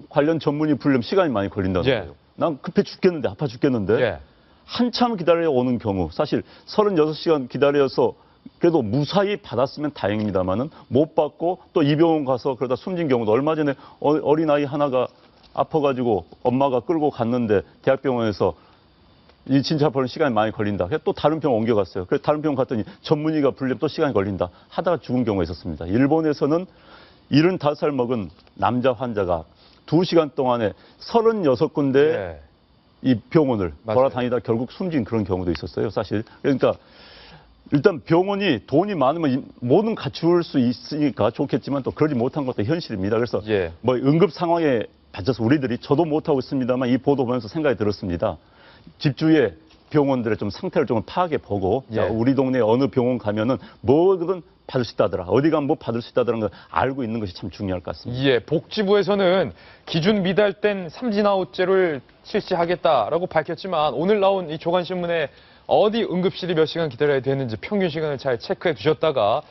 Speaker 8: 관련 전문의 부르려면 시간이 많이 걸린다는
Speaker 1: 예.
Speaker 8: 거예요. 난 급해 죽겠는데, 아파 죽겠는데
Speaker 1: 예.
Speaker 8: 한참 기다려 오는 경우, 사실 36시간 기다려서 그래도 무사히 받았으면 다행입니다만은 못 받고 또 이 병원 가서 그러다 숨진 경우도 얼마 전에 어린아이 하나가 아파가지고 엄마가 끌고 갔는데 대학병원에서 이 진찰 보는 시간이 많이 걸린다. 그래서 또 다른 병원 옮겨갔어요. 그래서 다른 병원 갔더니 전문의가 불리면 또 시간이 걸린다. 하다가 죽은 경우가 있었습니다. 일본에서는 75살 먹은 남자 환자가 2시간 동안에 36군데
Speaker 1: 예.
Speaker 8: 이 병원을
Speaker 1: 맞아요.
Speaker 8: 돌아다니다 결국 숨진 그런 경우도 있었어요. 사실. 그러니까 일단 병원이 돈이 많으면 뭐든 갖출 수 있으니까 좋겠지만 또 그러지 못한 것도 현실입니다. 그래서
Speaker 1: 예.
Speaker 8: 뭐 응급 상황에 맞춰서 우리들이 저도 못하고 있습니다만 이 보도 보면서 생각이 들었습니다. 집주위의 병원들의 좀 상태를 좀 파악해 보고
Speaker 1: 예.
Speaker 8: 자, 우리 동네 어느 병원 가면은 뭐든 받을 수 있다더라. 어디 가면 뭐 받을 수 있다더라는 걸 알고 있는 것이 참 중요할 것 같습니다.
Speaker 1: 예, 복지부에서는 기준 미달된 삼진아웃제를 실시하겠다라고 밝혔지만 오늘 나온 이 조간신문에 어디 응급실이 몇 시간 기다려야 되는지 평균 시간을 잘 체크해 두셨다가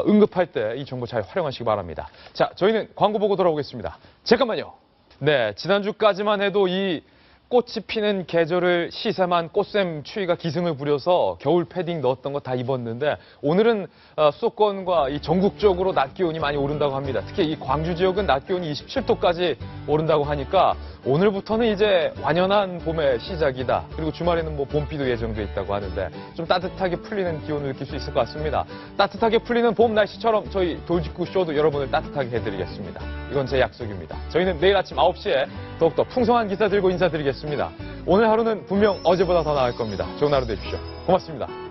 Speaker 1: 응급할 때 이 정보 잘 활용하시기 바랍니다. 자, 저희는 광고 보고 돌아오겠습니다. 잠깐만요. 네, 지난주까지만 해도 이 꽃이 피는 계절을 시샘한 꽃샘 추위가 기승을 부려서 겨울 패딩 넣었던 거 다 입었는데 오늘은 수도권과 이 전국적으로 낮 기온이 많이 오른다고 합니다. 특히 이 광주 지역은 낮 기온이 27도까지 오른다고 하니까 오늘부터는 이제 완연한 봄의 시작이다. 그리고 주말에는 뭐 봄비도 예정돼 있다고 하는데 좀 따뜻하게 풀리는 기온을 느낄 수 있을 것 같습니다. 따뜻하게 풀리는 봄 날씨처럼 저희 돌직구 쇼도 여러분을 따뜻하게 해드리겠습니다. 이건 제 약속입니다. 저희는 내일 아침 9시에 더욱더 풍성한 기사 들고 인사드리겠습니다. 오늘 하루는 분명 어제보다 더 나을 겁니다. 좋은 하루 되십시오. 고맙습니다.